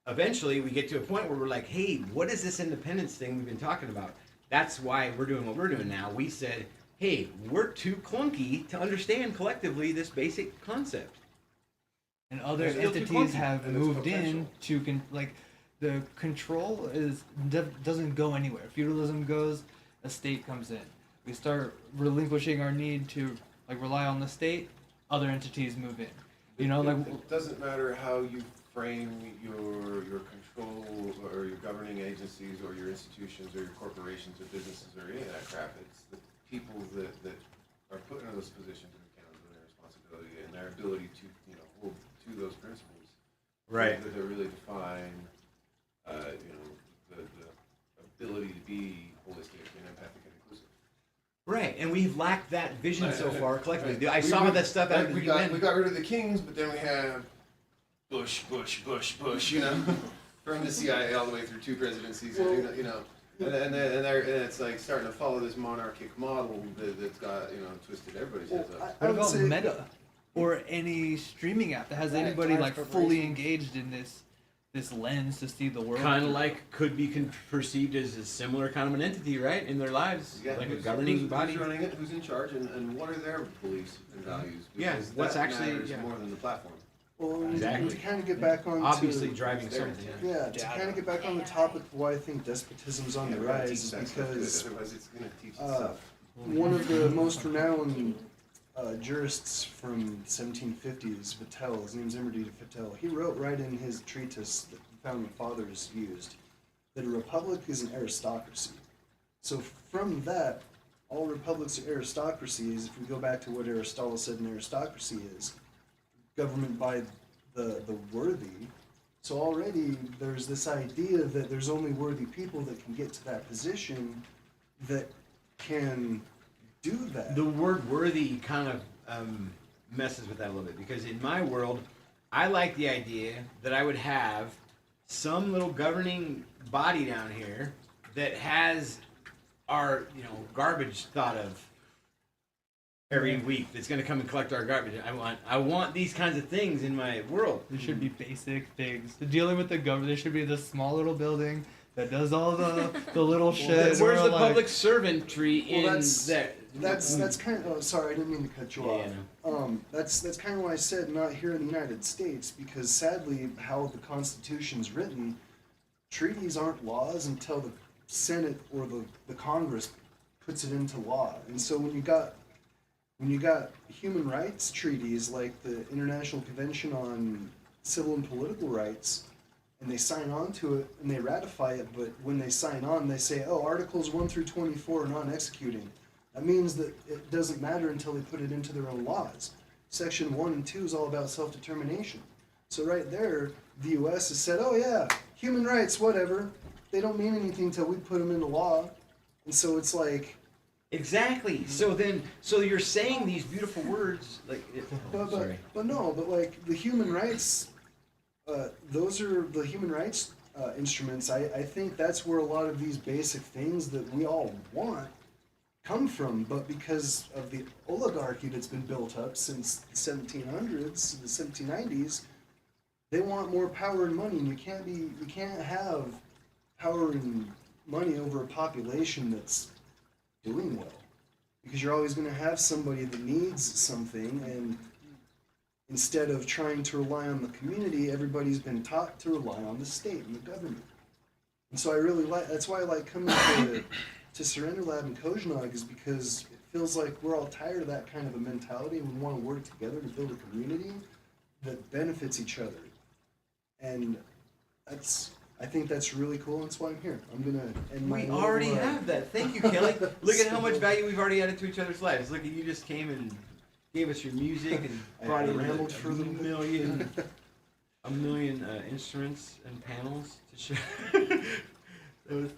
Eventually, we get to a point where we're like, hey, what is this independence thing we've been talking about? That's why we're doing what we're doing now. We said, hey, we're too clunky to understand collectively this basic concept. And other It's still too entities clunky. have And it's moved in potential. to like the control doesn't go anywhere. Feudalism goes, a state comes in. We start relinquishing our need to like rely on the state. Other entities move in. You know, like It doesn't matter how you frame your control or your governing agencies or your institutions or your corporations or businesses or any of that crap. It's the people that are put into those positions and accountable and their responsibility and their ability to hold to those principles. That really define the ability to be holistic and empathic and inclusive. Right, and we've lacked that vision so far collectively. I We- saw we- that stuff out of the we UN. got rid of the kings, but then we have Bush, from the CIA all the way through 2 presidencies, and it's like starting to follow this monarchic model that's got twisted everybody's heads up. I what would about say, Meta or any streaming app that has anybody like fully engaged in this this lens to see the world. Kind of through. like could be perceived as a similar kind of an entity, right, in their lives, Yeah, like a who's- governing who's body. running it, who's in charge, and what are their beliefs and values? Yeah, Because what's that actually- matters yeah. more than the platform. Well, Exactly. to kind of get back on Obviously to, driving There, something. yeah, to kind of get back on the topic of why I think despotism's on the Yeah, we gotta rise teach is that stuff good, because otherwise it's gonna teach uh, itself. one of the most renowned jurists from 1750s, Vattel, his name's Imreditta Vattel, he wrote right in his treatise that the founding fathers used that a republic is an aristocracy. So from that, all republics are aristocracies. If we go back to what Aristotle said an aristocracy is, government by the worthy. So already there's this idea that there's only worthy people that can get to that position that can do that. The word worthy kind of messes with that a little bit, because in my world, I like the idea that I would have some little governing body down here that has our, garbage thought of every week, that's going to come and collect our garbage. I want these kinds of things in my world. There should be basic things. Dealing with the government, there should be this small little building that does all the little shit. Where's the like, public servantry in that's- that? That's kind of, oh, sorry, I didn't mean to cut you Yeah, off. yeah, That's kind of why I said not here in the United States, because sadly, how the Constitution's written, treaties aren't laws until the Senate or the Congress puts it into law. And so when you got human rights treaties like the International Convention on Civil and Political Rights, and they sign on to it and they ratify it, but when they sign on, they say, oh, Articles 1 through 24 are non-executing. That means that it doesn't matter until they put it into their own laws. Section 1 and 2 is all about self-determination. So right there, the U.S. has said, oh yeah, human rights, whatever. They don't mean anything until we put them into law. And so it's like, Exactly. So you're saying these beautiful words, like. but Sorry. like the human rights, those are the human rights instruments. I think that's where a lot of these basic things that we all want come from. But because of the oligarchy that's been built up since the 1700s, the 1790s, they want more power and money, and you can't have power and money over a population that's doing well, because you're always going to have somebody that needs something, and instead of trying to rely on the community, everybody's been taught to rely on the state and the government. And so I really that's why I like coming to Surrender Lab and COZSNUG, is because it feels like we're all tired of that kind of a mentality, and we want to work together to build a community that benefits each other. And I think that's really cool, and that's why I'm here. I'm gonna end my We little, already have that. Thank you, Kelly. Look at how much value we've already added to each other's lives. Look at you, just came and gave us your music and brought I in rambled for a little bit. a million instruments and panels to show. So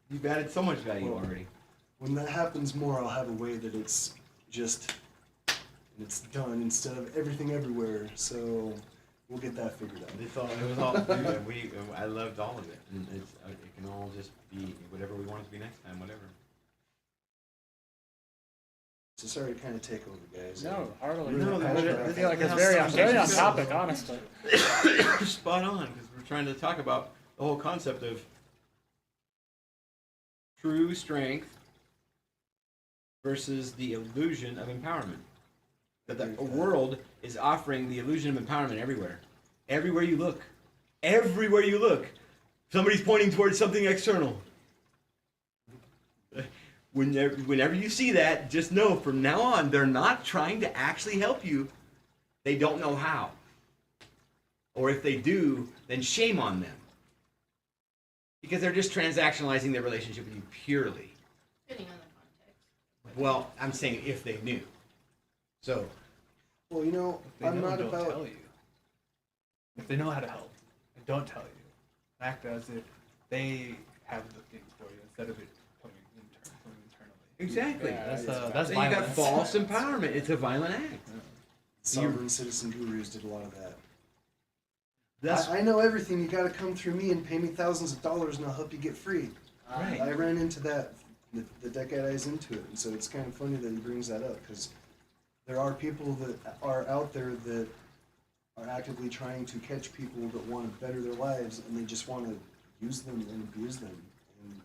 you've added so much value Well, already. When that happens more, I'll have a way that it's just, and it's done instead of everything everywhere. So we'll get that figured out. It was all. I loved all of it, and it can all just be whatever we want it to be next time, whatever. So sorry to kind of take over, guys. No, hardly. No, I feel like it's that's very something on to topic, honestly. Spot on, because we're trying to talk about the whole concept of true strength versus the illusion of empowerment. That the world is offering the illusion of empowerment everywhere. Everywhere you look. Everywhere you look. Somebody's pointing towards something external. Whenever you see that, just know from now on, they're not trying to actually help you. They don't know how. Or if they do, then shame on them. Because they're just transactionalizing their relationship with you purely. Depending on the context. Well, I'm saying if they knew. So, Well, you know, If they I'm know not and don't about. tell you. If they know how to help and don't tell you, act as if they have the thing for you instead of it coming from internally. exactly. Yeah, That's Then you got violence. false empowerment. It's a violent act. Sovereign citizen gurus did a lot of that. That's I know everything. You got to come through me and pay me thousands of dollars, and I'll help you get free. right. I ran into that the decade I was into it, and so it's kind of funny that he brings that up, because there are people that are out there that are actively trying to catch people that want to better their lives, and they just want to use them and abuse them. And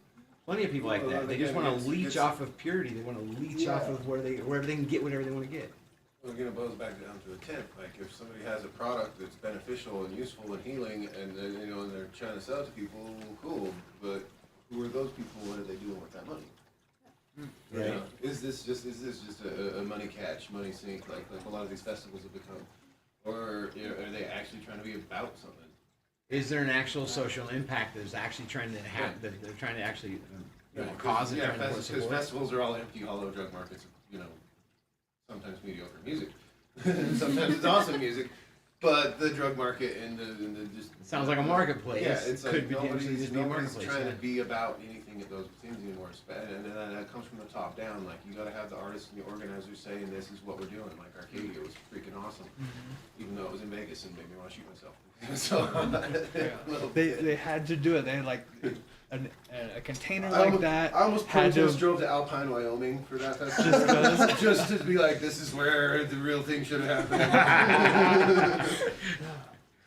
Plenty of people like that. They just want to leech it's- off of purity. They want to leech off of wherever they can get whatever they want to get. Well, again, it boils back down to intent. Like, if somebody has a product that's beneficial and useful and healing, and and they're trying to sell it to people, cool. But who are those people? What are they doing with that money? Right. You know, is this just a money catch, money sink, like a lot of these festivals have become, or are they actually trying to be about something? Is there an actual social impact that's actually trying to have that they're trying to actually cause it? Yeah, trying to because support? festivals are all empty, hollow drug markets. Sometimes mediocre music, sometimes it's awesome music, but the drug market and the just Sounds like a marketplace. Yeah, it's like could potentially nobody's just be a nobody's marketplace. trying yeah. to be about anything at those things anymore. And then that comes from the top down. Like, you got to have the artists and the organizers saying this is what we're doing. Like Arcadia was freaking awesome, even though it was in Vegas and made me want to shoot myself. So They had to do it. They had like a container I like that. I almost had protest to. drove to Alpine, Wyoming for that festival. just to be like, this is where the real thing should have happened.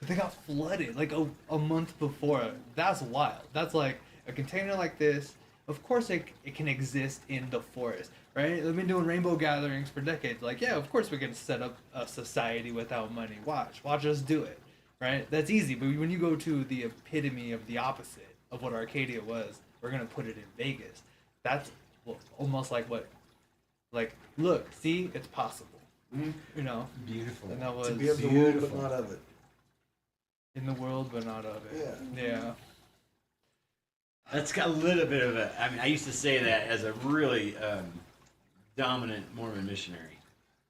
They got flooded like a month before. That's wild. That's like a container like this. Of course, it can exist in the forest, right? They've been doing rainbow gatherings for decades. Like, yeah, of course we can set up a society without money. Watch us do it, right? That's easy. But when you go to the epitome of the opposite of what Arcadia was, we're gonna put it in Vegas. That's almost like what, like, look, see, it's possible. You know, Beautiful. and that was to be of the world but not of it. in the world but not of it. Yeah. That's got a little bit of a. I mean, I used to say that as a really dominant Mormon missionary.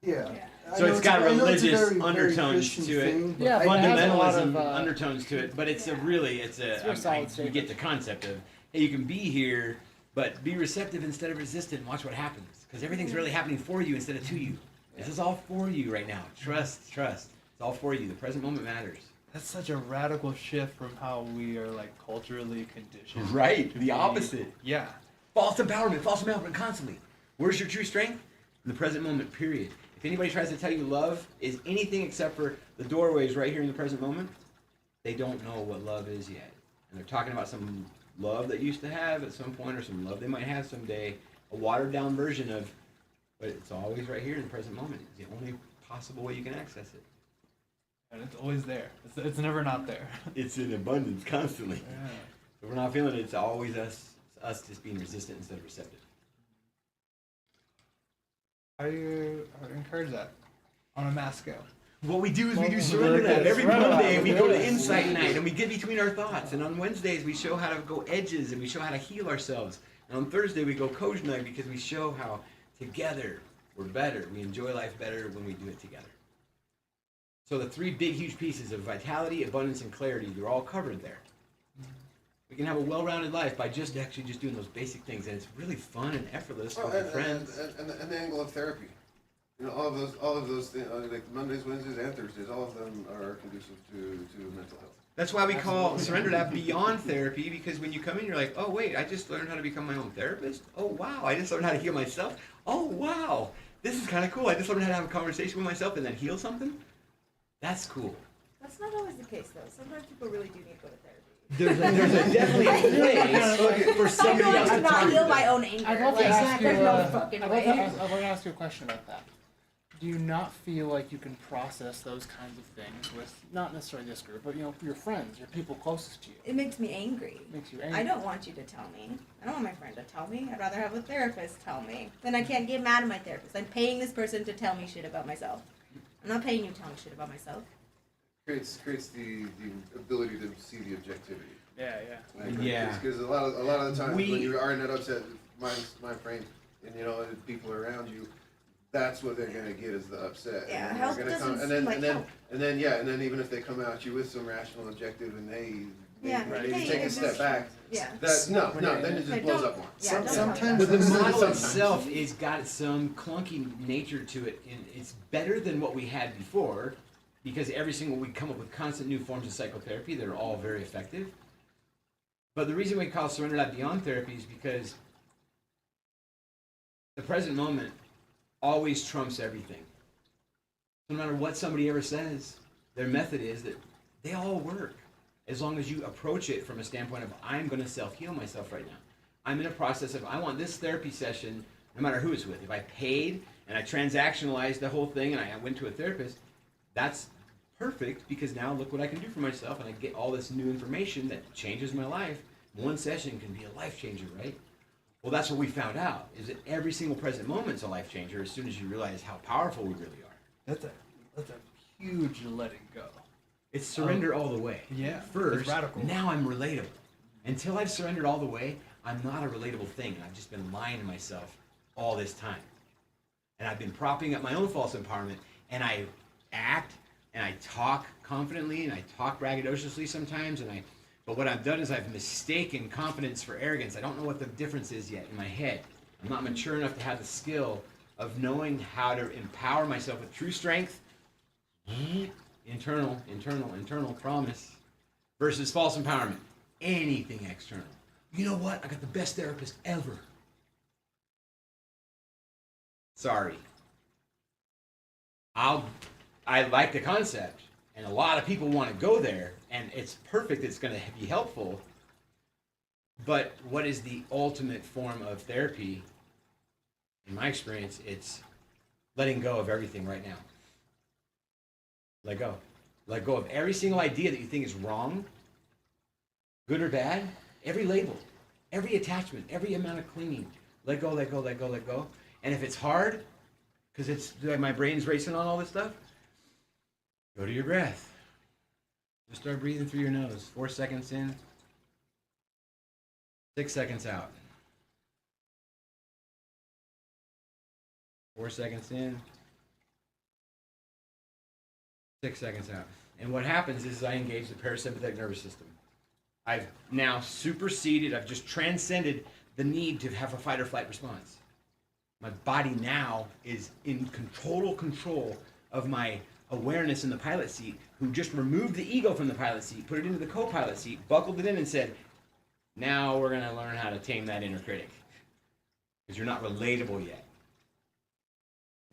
Yeah. So it's got I know it's a religious very, very undertones Christian to it. thing, but Yeah, I- but it has a lot Fundamentalism of, undertones to it, but it's a really it's a. very solid you get the concept of hey, you can be here, but be receptive instead of resistant. And watch what happens because everything's really happening for you instead of to you. This is all for you right now. Trust. It's all for you. The present moment matters. That's such a radical shift from how we are like culturally conditioned. Right. to The be. opposite. Yeah. False empowerment constantly. Where's your true strength? In the present moment, period. If anybody tries to tell you love is anything except for the doorways right here in the present moment, they don't know what love is yet. And they're talking about some love that used to have at some point or some love they might have someday, a watered down version of, but it's always right here in the present moment. It's the only possible way you can access it. And it's always there. It's never not there. It's in abundance constantly. Yeah. If we're not feeling it, it's always us. It's us just being resistant instead of receptive. I encourage that on a mass scale. What we do is we Well, do surrender like that. this, Every surrender Monday that, we go to yeah. insight night and we get between our thoughts. And on Wednesdays we show how to go edges and we show how to heal ourselves. And on Thursday we go COZSNUG because we show how together we're better. We enjoy life better when we do it together. So the three big huge pieces of vitality, abundance, and clarity, they're all covered there. We can have a well-rounded life by just doing those basic things, and it's really fun and effortless with your friends. And the angle of therapy. All of those things, like Mondays, Wednesdays, and Thursdays, all of them are conducive to mental health. That's why we call Surrender That beyond therapy, because when you come in, you're like, oh, wait, I just learned how to become my own therapist? Oh, wow, I just learned how to heal myself? Oh, wow, this is kind of cool. I just learned how to have a conversation with myself and then heal something? That's cool. That's not always the case, though. Sometimes people really do need to go to therapy. There's a definitely a place for I'm somebody going else to to not turn heal to. my own anger. I'd love to Like, ask you. there's no fucking I'd way. love to ask you a question about that. Do you not feel like you can process those kinds of things with not necessarily this group, but your friends, your people closest to you? It makes me angry. It makes you angry. I don't want you to tell me. I don't want my friend to tell me. I'd rather have a therapist tell me. Then I can't get mad at my therapist. I'm paying this person to tell me shit about myself. I'm not paying you to tell me shit about myself. Creates the ability to see the objectivity. Yeah. Yeah. Because a lot of the times We- when you are in that upset mind frame, and people are around you, that's what they're gonna get is the upset. Yeah, and then help they're gonna doesn't and seem then like and then help. and then even if they come at you with some rational objective and they Yeah, maybe hey, take a it's step just- back, Yeah. then it Like, just blows don't- up more. Yeah, don't Sometimes tell me But the about model Sometimes. itself is got some clunky nature to it, and it's better than what we had before, because every single week come up with constant new forms of psychotherapy that are all very effective. But the reason we call Surrender That Beyond Therapy is because the present moment always trumps everything. No matter what somebody ever says, their method is that they all work as long as you approach it from a standpoint of, I'm going to self-heal myself right now. I'm in a process of, I want this therapy session, no matter who it's with. If I paid and I transactionalized the whole thing and I went to a therapist, that's perfect, because now look what I can do for myself, and I get all this new information that changes my life. One session can be a life changer, right? Well, that's what we found out, is that every single present moment's a life changer as soon as you realize how powerful we really are. That's a huge letting go. It's surrender all the way. Yeah, First, it's radical. now I'm relatable. Until I've surrendered all the way, I'm not a relatable thing, and I've just been lying to myself all this time. And I've been propping up my own false empowerment, and I act and I talk confidently and I talk braggadociously sometimes, but what I've done is I've mistaken confidence for arrogance. I don't know what the difference is yet in my head. I'm not mature enough to have the skill of knowing how to empower myself with true strength, internal promise, versus false empowerment, anything external. You know what? I got the best therapist ever. Sorry. I like the concept, and a lot of people want to go there, and it's perfect. It's going to be helpful. But what is the ultimate form of therapy? In my experience, it's letting go of everything right now. Let go. Let go of every single idea that you think is wrong, good or bad, every label, every attachment, every amount of clinging. Let go, let go, let go, let go. And if it's hard, because it's like my brain's racing on all this stuff, go to your breath. Just start breathing through your nose. 4 seconds in, 6 seconds out. 4 seconds in, 6 seconds out. And what happens is I engage the parasympathetic nervous system. I've now superseded, I've just transcended the need to have a fight or flight response. My body now is in total control of my awareness in the pilot seat, who just removed the ego from the pilot seat, put it into the co-pilot seat, buckled it in and said, now we're going to learn how to tame that inner critic. Because you're not relatable yet.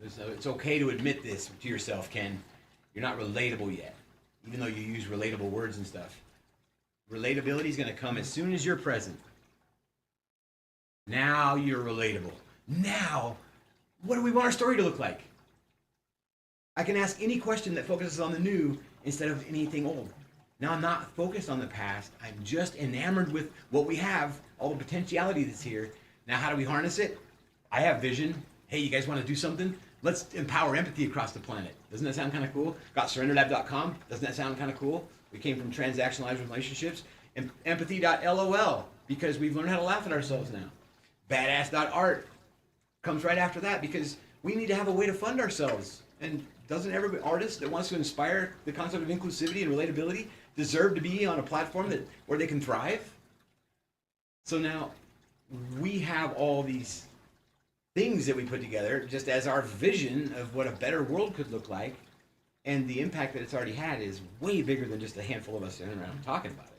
It's okay to admit this to yourself, Ken. You're not relatable yet, even though you use relatable words and stuff. Relatability is going to come as soon as you're present. Now you're relatable. Now, what do we want our story to look like? I can ask any question that focuses on the new instead of anything old. Now I'm not focused on the past. I'm just enamored with what we have, all the potentiality that's here. Now how do we harness it? I have vision. Hey, you guys want to do something? Let's empower empathy across the planet. Doesn't that sound kind of cool? Got surrenderlab.com. Doesn't that sound kind of cool? We came from transactionalized relationships. Empathy.lol, because we've learned how to laugh at ourselves now. Badass.art comes right after that, because we need to have a way to fund ourselves. And doesn't every artist that wants to inspire the concept of inclusivity and relatability deserve to be on a platform where they can thrive? So now we have all these things that we put together just as our vision of what a better world could look like, and the impact that it's already had is way bigger than just a handful of us sitting around talking about it.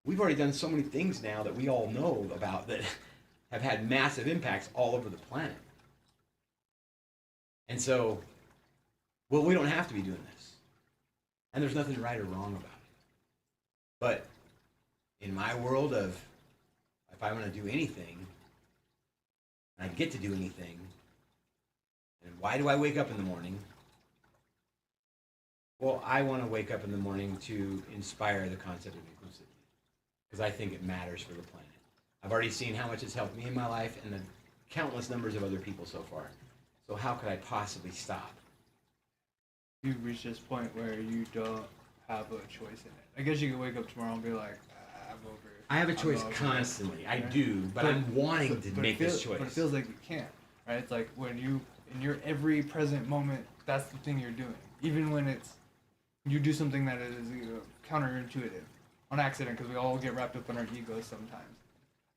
We've already done so many things now that we all know about that have had massive impacts all over the planet. And so, well, we don't have to be doing this. And there's nothing right or wrong about it. But in my world of, if I want to do anything, and I get to do anything, and why do I wake up in the morning? Well, I want to wake up in the morning to inspire the concept of inclusivity, because I think it matters for the planet. I've already seen how much it's helped me in my life and the countless numbers of other people so far. So how could I possibly stop? You've reached this point where you don't have a choice in it. I guess you could wake up tomorrow and be like, I'm over it. I have a choice I'm over it." constantly. I Right? do, but I'm wanting to but make this choice. But it feels like you can't, right? It's like when you, in your every present moment, that's the thing you're doing. Even when you do something that is counterintuitive on accident, because we all get wrapped up in our egos sometimes.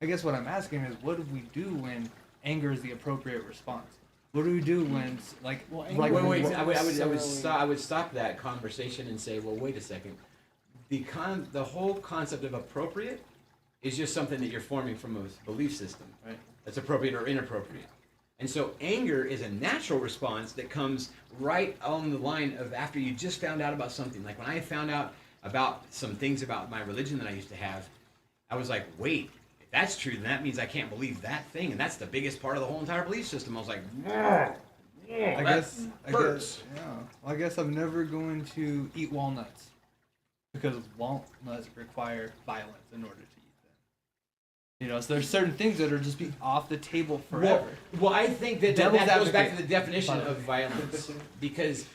I guess what I'm asking is, what do we do when anger is the appropriate response? What do we do when, like, Well, like anger- Wait, when- I would stop that conversation and say, well, wait a second. The whole concept of appropriate is just something that you're forming from a belief system. Right. That's appropriate or inappropriate. And so anger is a natural response that comes right on the line of after you just found out about something. Like when I found out about some things about my religion that I used to have, I was like, wait, if that's true, then that means I can't believe that thing. And that's the biggest part of the whole entire belief system. I was like, I that guess, hurts. yeah. I guess I'm never going to eat walnuts because walnuts require violence in order to eat them. You know, so there's certain things that are just be off the table forever. Well, I think that Devil's goes back advocate. to the definition By the of way. violence because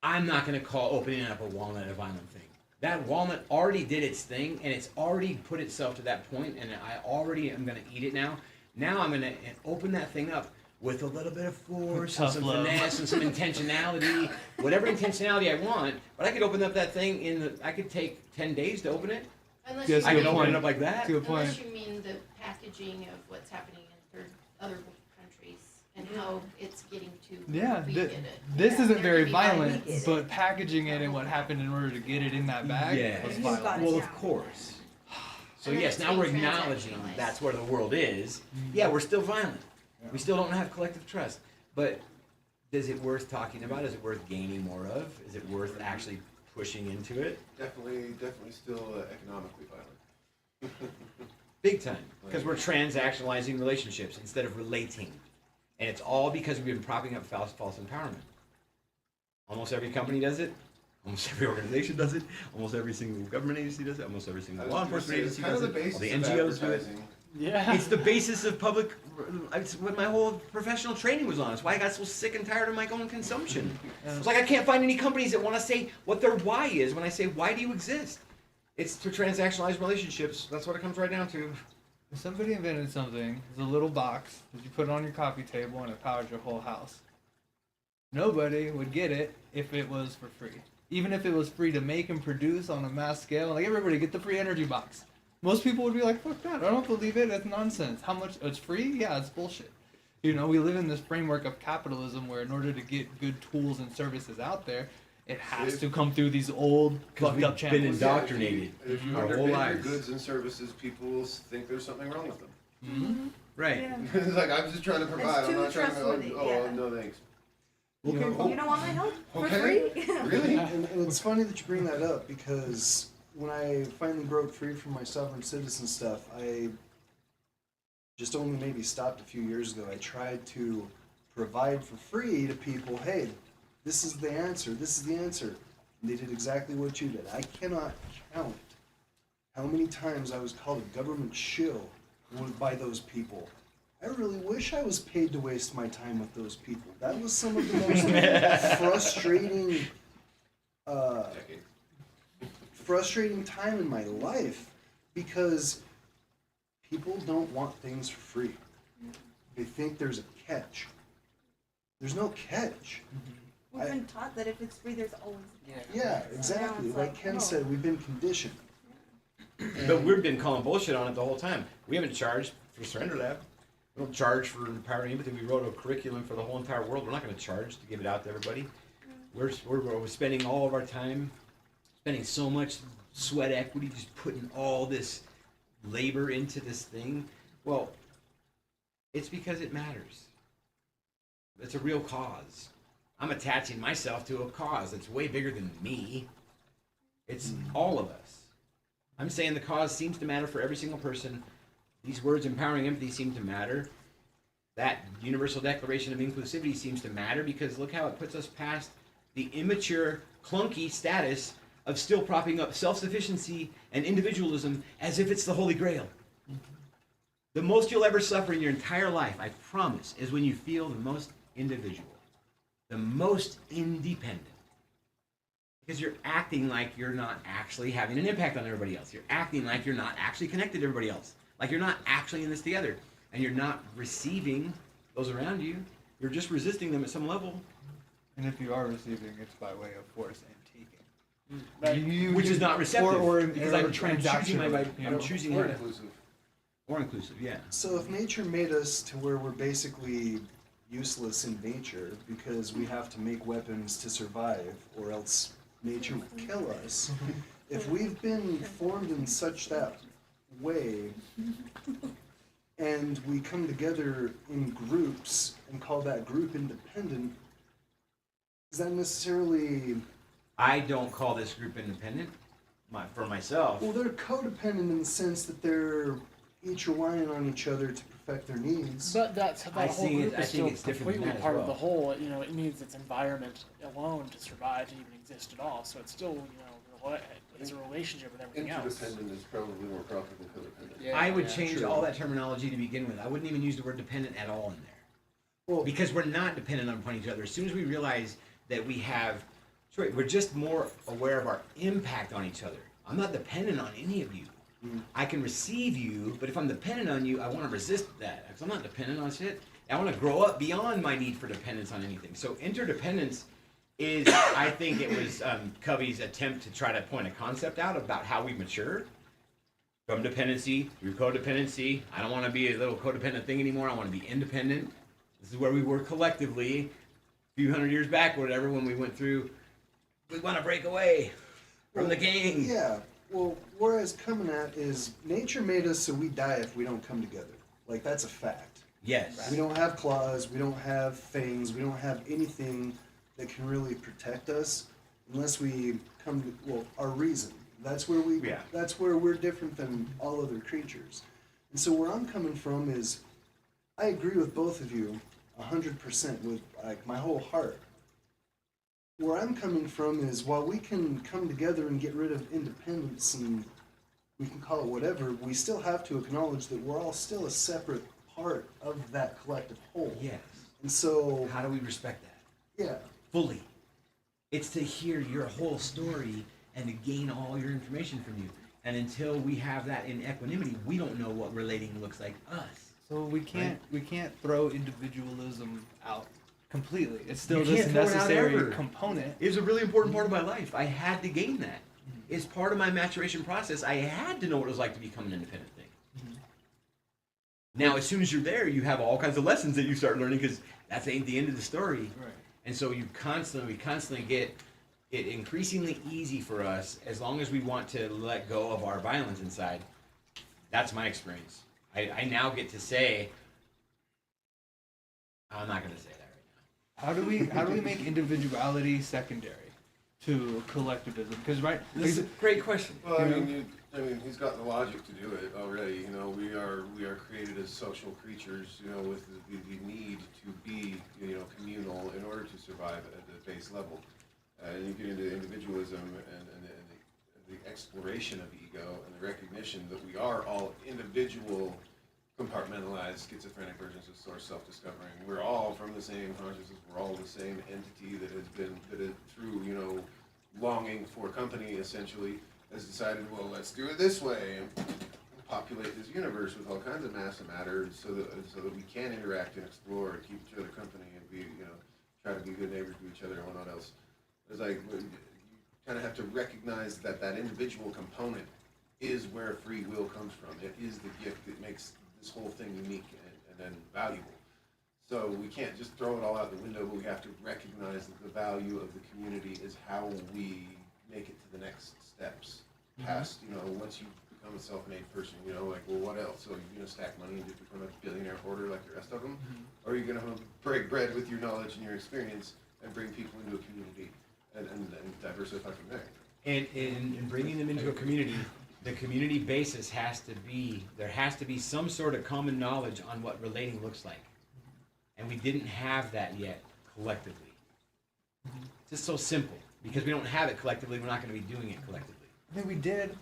I'm not going to call opening up a walnut a violent thing. That walnut already did its thing, and it's already put itself to that point, and I already am going to eat it now. Now I'm going to open that thing up with a little bit of force and Tough some love. finesse and some intentionality, whatever intentionality I want. But I could open up that thing I could take 10 days to open it. Unless Yes, you I to could a open point. it up like that. To a point. Unless you mean the packaging of what's happening in other countries and how it's getting to Yeah, we thi- get it. this Yeah, isn't they're very gonna be buying violent, we get it. but packaging it and what happened in order to get it in that bag Yeah. was You violent. got it. Well, Yeah. of course. So And then yes, it's now we're being acknowledging transactionalized. that's where the world is. Yeah, we're still violent. We still don't have collective trust. But is it worth talking about? Is it worth gaining more of? Is it worth actually pushing into it? Definitely still economically violent. Big time. Because we're transactionalizing relationships instead of relating. And it's all because we've been propping up false empowerment. Almost every company does it. Almost every organization does it. Almost every single government agency does it. Almost every single law enforcement agency does it. All the NGOs do it. Yeah. It's the basis of public. It's what my whole professional training was on. It's why I got so sick and tired of my own consumption. It's like I can't find any companies that want to say what their why is when I say why do you exist. It's to transactionalize relationships. That's what it comes right down to. If somebody invented something, it's a little box that you put on your coffee table and it powers your whole house. Nobody would get it if it was for free. Even if it was free to make and produce on a mass scale, like everybody get the free energy box. Most people would be like, fuck that, I don't believe it, it's nonsense. How much, it's free? Yeah, it's bullshit. You know, we live in this framework of capitalism where in order to get good tools and services out there, it has to come through these old, fucked up been channels. indoctrinated If you our whole underbid your lives. goods and services, people will think there's something wrong with them. Mhm. Right. Yeah. It's like, I'm just trying to provide, I'm too not trying to, trustworthy, yeah. no thanks. You know, You don't want my help for Okay. free? Really? And it's funny that you bring that up because when I finally broke free from my sovereign citizen stuff, I just only maybe stopped a few years ago. I tried to provide for free to people, hey, this is the answer, this is the answer. And they did exactly what you did. I cannot count how many times I was called a government shill by those people. I really wish I was paid to waste my time with those people. That was some of the most frustrating frustrating time in my life because people don't want things for free. They think there's a catch. There's no catch. We've been taught that if it's free, there's always a catch. Yeah, exactly. it's Like like, Ken no. said, we've been conditioned. But we've been calling bullshit on it the whole time. We haven't charged for Surrender Lab. We don't charge for empowering empathy. We wrote a curriculum for the whole entire world. We're not going to charge to give it out to everybody. We're spending all of our time, spending so much sweat equity, just putting all this labor into this thing. Well, it's because it matters. It's a real cause. I'm attaching myself to a cause that's way bigger than me. It's all of us. I'm saying the cause seems to matter for every single person. These words, empowering empathy, seem to matter. That universal declaration of inclusivity seems to matter because look how it puts us past the immature, clunky status of still propping up self-sufficiency and individualism as if it's the Holy Grail. The most you'll ever suffer in your entire life, I promise, is when you feel the most individual, the most independent. Because you're acting like you're not actually having an impact on everybody else. You're acting like you're not actually connected to everybody else. Like you're not actually in this together. And you're not receiving those around you. You're just resisting them at some level. And if you are receiving, it's by way of force and taking. Right. Which is not receptive. Or because I'm I'm choosing my, you know? I'm choosing More how to, inclusive. more inclusive, yeah. So if nature made us to where we're basically useless in nature because we have to make weapons to survive or else nature will kill us, if we've been formed in such that way and we come together in groups and call that group independent, is that necessarily? I don't call this group independent. For myself. Well, they're codependent in the sense that they're each relying on each other to perfect their needs. But that I whole see it- group I is think still it's different than completely that as part of well. the whole. You know, it needs its environment alone to survive, to even exist at all. So it's still, it's a relationship with everything else. Interdependent is probably more proper than codependent. Yeah, I would yeah, change true. all that terminology to begin with. I wouldn't even use the word dependent at all in there. Well, Because we're not dependent upon each other. As soon as we realize that we're just more aware of our impact on each other. I'm not dependent on any of you. I can receive you, but if I'm dependent on you, I want to resist that. Because I'm not dependent on shit. I want to grow up beyond my need for dependence on anything. So interdependence is, I think it was Covey's attempt to try to point a concept out about how we mature. From dependency through codependency. I don't want to be a little codependent thing anymore. I want to be independent. This is where we were collectively a few hundred years back or whatever when we went through. We want to break away from the gang. yeah. Well, where I was coming at is nature made us so we die if we don't come together. Like, that's a fact. Yes. We don't have claws, we don't have fangs, we don't have anything that can really protect us unless we come to, well, our reason. That's where that's where we're different than all other creatures. And so where I'm coming from is, I agree with both of you 100% with like my whole heart. Where I'm coming from is, while we can come together and get rid of independence and we can call it whatever, we still have to acknowledge that we're all still a separate part of that collective whole. Yes. And so, How do we respect that? yeah, Fully. It's to hear your whole story and to gain all your information from you. And until we have that in equanimity, we don't know what relating looks like us. So we can't throw individualism out completely. It's still You just can't a throw it out necessary ever. component. It was a really important part of my life. I had to gain that. It's part of my maturation process. I had to know what it was like to become an independent thing. Now, as soon as you're there, you have all kinds of lessons that you start learning because that's ain't the end of the story. Right. And so we constantly get it increasingly easy for us as long as we want to let go of our violence inside. That's my experience. I now get to say, I'm not going to say that right How do we make individuality secondary to collectivism? Because now. This is a great question. Well, I mean, he's got the logic to do it already. You know, we are created as social creatures. You know, with the need to be, communal in order to survive at the base level. And you get into individualism and the exploration of ego and the recognition that we are all individual, compartmentalized, schizophrenic versions of source self-discovering. We're all from the same consciousness. We're all the same entity that through longing for company, essentially, has decided, well, let's do it this way and populate this universe with all kinds of mass and matter, so that we can interact and explore and keep each other company and be, try to be good neighbors to each other and whatnot else. It's like you kind of have to recognize that individual component is where free will comes from. It is the gift that makes this whole thing unique and then valuable. So we can't just throw it all out the window, but we have to recognize that the value of the community is how we make it to the next steps. Past, once you become a self-made person, well, what else? So you're going to stack money and just become a billionaire hoarder like the rest of them? Or are you going to break bread with your knowledge and your experience and bring people into a community and diversify from there? And in bringing them into a community, the community basis there has to be some sort of common knowledge on what relating looks like. And we didn't have that yet collectively. It's just so simple. Because we don't have it collectively, we're not going to be doing it collectively. I think we did,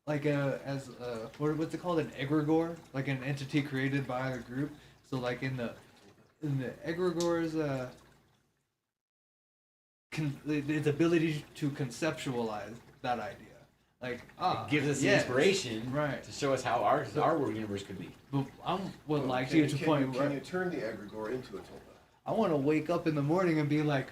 like what's it called, an egregore, like an entity created by a group. So like in the egregore's its ability to conceptualize that idea, like It gives us the yes, inspiration right? to show us how our universe could be. But I would like Can to get to a point can where you turn the egregore into a tulpa? I want to wake up in the morning and be like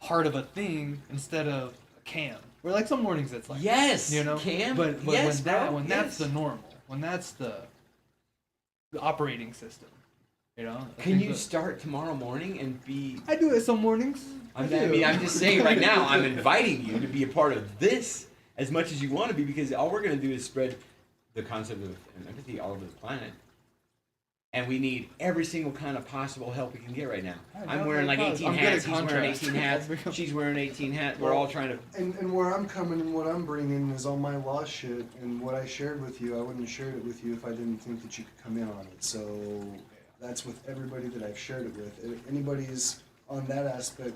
part of a thing instead of a cam. Where like some mornings it's like Yes, cam. But yes, when that's the normal, when that's the operating system, I Can think you start tomorrow morning and be? I do it some mornings. I'm just saying right now. I'm inviting you to be a part of this as much as you want to be, because all we're going to do is spread the concept of empathy all over the planet. and we need every single kind of possible help we can get right now. I I'm know, wearing like because 18 I'm good hats, at he's wearing contrast. 18 hats, she's wearing 18 hats. We're all trying to. And where I'm coming and what I'm bringing is all my lost shit, and what I shared with you, I wouldn't have shared it with you if I didn't think that you could come in on it. So that's with everybody that I've shared it with. If anybody's on that aspect,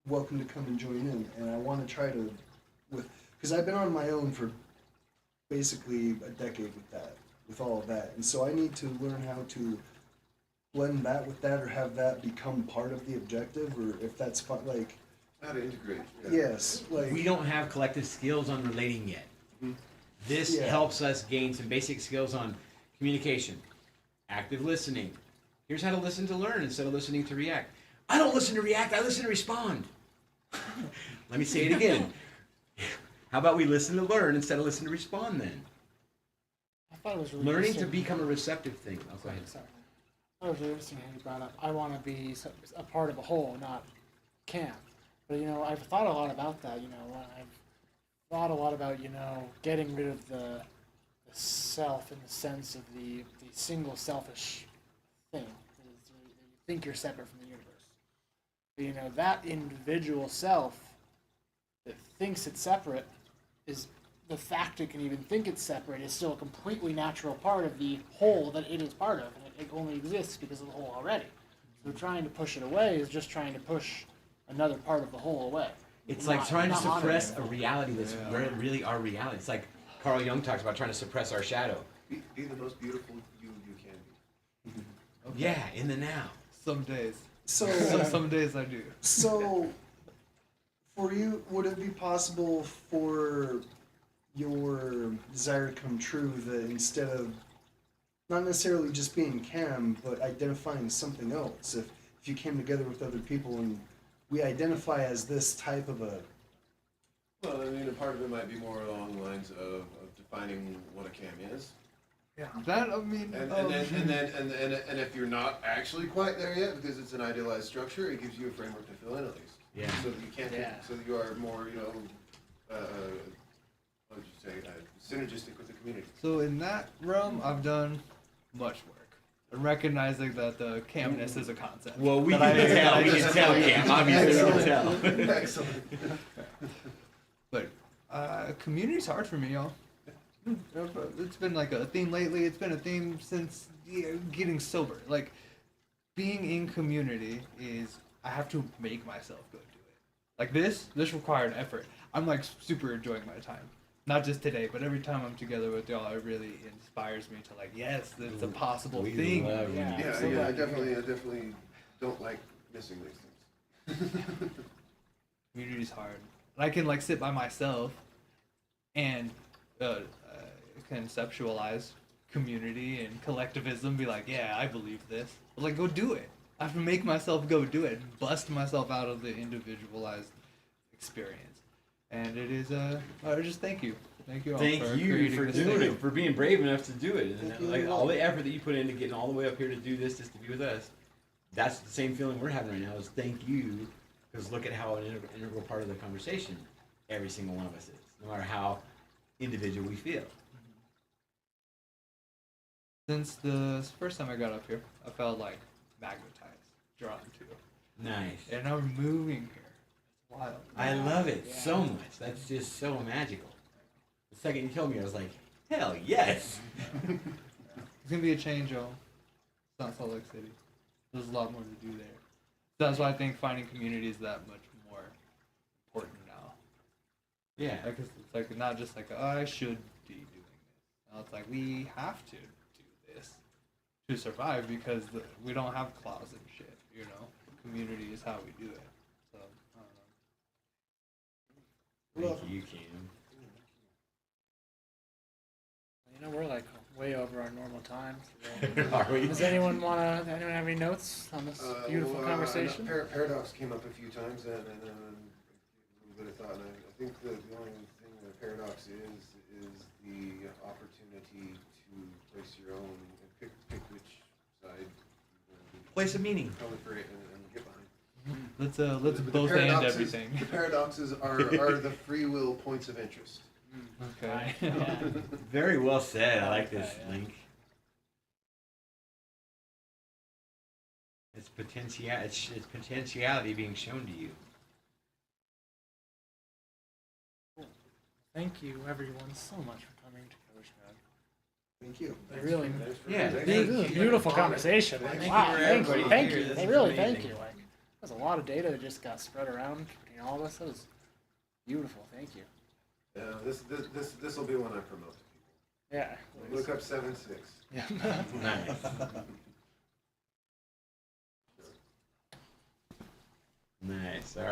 welcome to come and join in. And I want to try to, because I've been on my own for basically a decade with all of that. And so I need to learn how to blend that with that, or have that become part of the objective, or if that's fun, like, How to integrate. yes, like, We don't have collective skills on relating yet. Mhm. This Yeah. helps us gain some basic skills on communication, active listening. Here's how to listen to learn instead of listening to react. I don't listen to react, I listen to respond. Let me say it again. How about we listen to learn instead of listen to respond then? I thought it was really Learning to interesting. become a receptive thing. Oh, go ahead. Sorry. I thought it was really interesting how you brought up, I want to be a part of a whole, not camp. But, you know, I've thought a lot about that, you know, I've thought a lot about, you know, getting rid of the self in the sense of the single selfish thing. Is you think you're separate from the universe. But, you know, that individual self that thinks it's separate is the fact it can even think it's separate is still a completely natural part of the whole that it is part of, and it only exists because of the whole already. So trying to push it away is just trying to push another part of the whole away. It's like trying to not honoring suppress it. a reality that's really our reality. It's like Carl Jung talks about trying to suppress our shadow. Be the most beautiful you can be. Yeah, in the now. Some days. so, Some days I do. so, for you, would it be possible for your desire to come true that instead of not necessarily just being Cam, but identifying something else, if you came together with other people and we identify as this type of a, Well, I mean, a part of it might be more along the lines of defining what a cam is. Yeah. That, I mean, And if you're not actually quite there yet, because it's an idealized structure, it gives you a framework to fill in at least. Yeah. So that you can't, so that you are more, what would you say, synergistic with the community. so in that realm, I've done much work. And recognizing that the camness is a concept. Well, we That can I- tell. that I We can just- tell, Cam. Obviously, we can tell. Excellent. But community's hard for me, y'all. It's been like a theme lately. It's been a theme since getting sober. Like, being in community is, I have to make myself go do it. Like this required effort. I'm like super enjoying my time. Not just today, but every time I'm together with y'all, it really inspires me to like, yes, it's a possible We thing. love when you Yeah. do Yeah, so yeah, I glad definitely don't like missing these things. Community's hard. And I can like sit by myself and conceptualize community and collectivism, be like, yeah, I believe this. But like, go do it. I have to make myself go do it, bust myself out of the individualized experience. And it is, I just thank you. Thank you all Thank for you creating for this doing thing. it, for being brave enough to do it. Thank And you. like all the effort that you put into getting all the way up here to do this, just to be with us. That's the same feeling we're having right now. Is thank you, because look at how an integral part of the conversation every single one of us is, no matter how individual we feel. Since the first time I got up here, I felt like magnetized, drawn to. Nice. And I'm moving here. It's wild. I love it Yeah. so much. That's just so magical. The second you told me, I was like, hell yes. It's gonna be a change, y'all. It's not Salt Lake City. There's a lot more to do there. That's why I think finding community is that much more important now. Yeah. Like it's like not just like, oh, I should be doing this. Now it's like we have to do this to survive because we don't have claws and shit. You know, community is how we do it. So I don't know. Thank you, Cam. You know, we're like way over our normal time. Are we? Does anyone have any notes on this beautiful conversation? Paradox came up a few times, and a little bit of thought. And I think the only thing that paradox is the opportunity to place your own, pick which side you Place of meaning. proliferate and get behind. Let's The both end paradoxes- everything. The paradoxes are the free will points of interest. Okay. Yeah. Very well said. I like that, this yeah. link. It's potentiality being shown to you. Thank you, everyone, so much for coming to COZSNUG. Thank you. They really, Thanks for Yeah, thanks this for is a keeping beautiful it on it. conversation. Thank Like, you wow, for thank everybody you, thank here. you. This They is really, thank amazing. you. Like, there's a lot of data that just got spread around between all of us. That was beautiful. Thank you. Yeah, this will be one I promote to people. Yeah. Look up 7.6. Yeah. Nice. Nice. All right.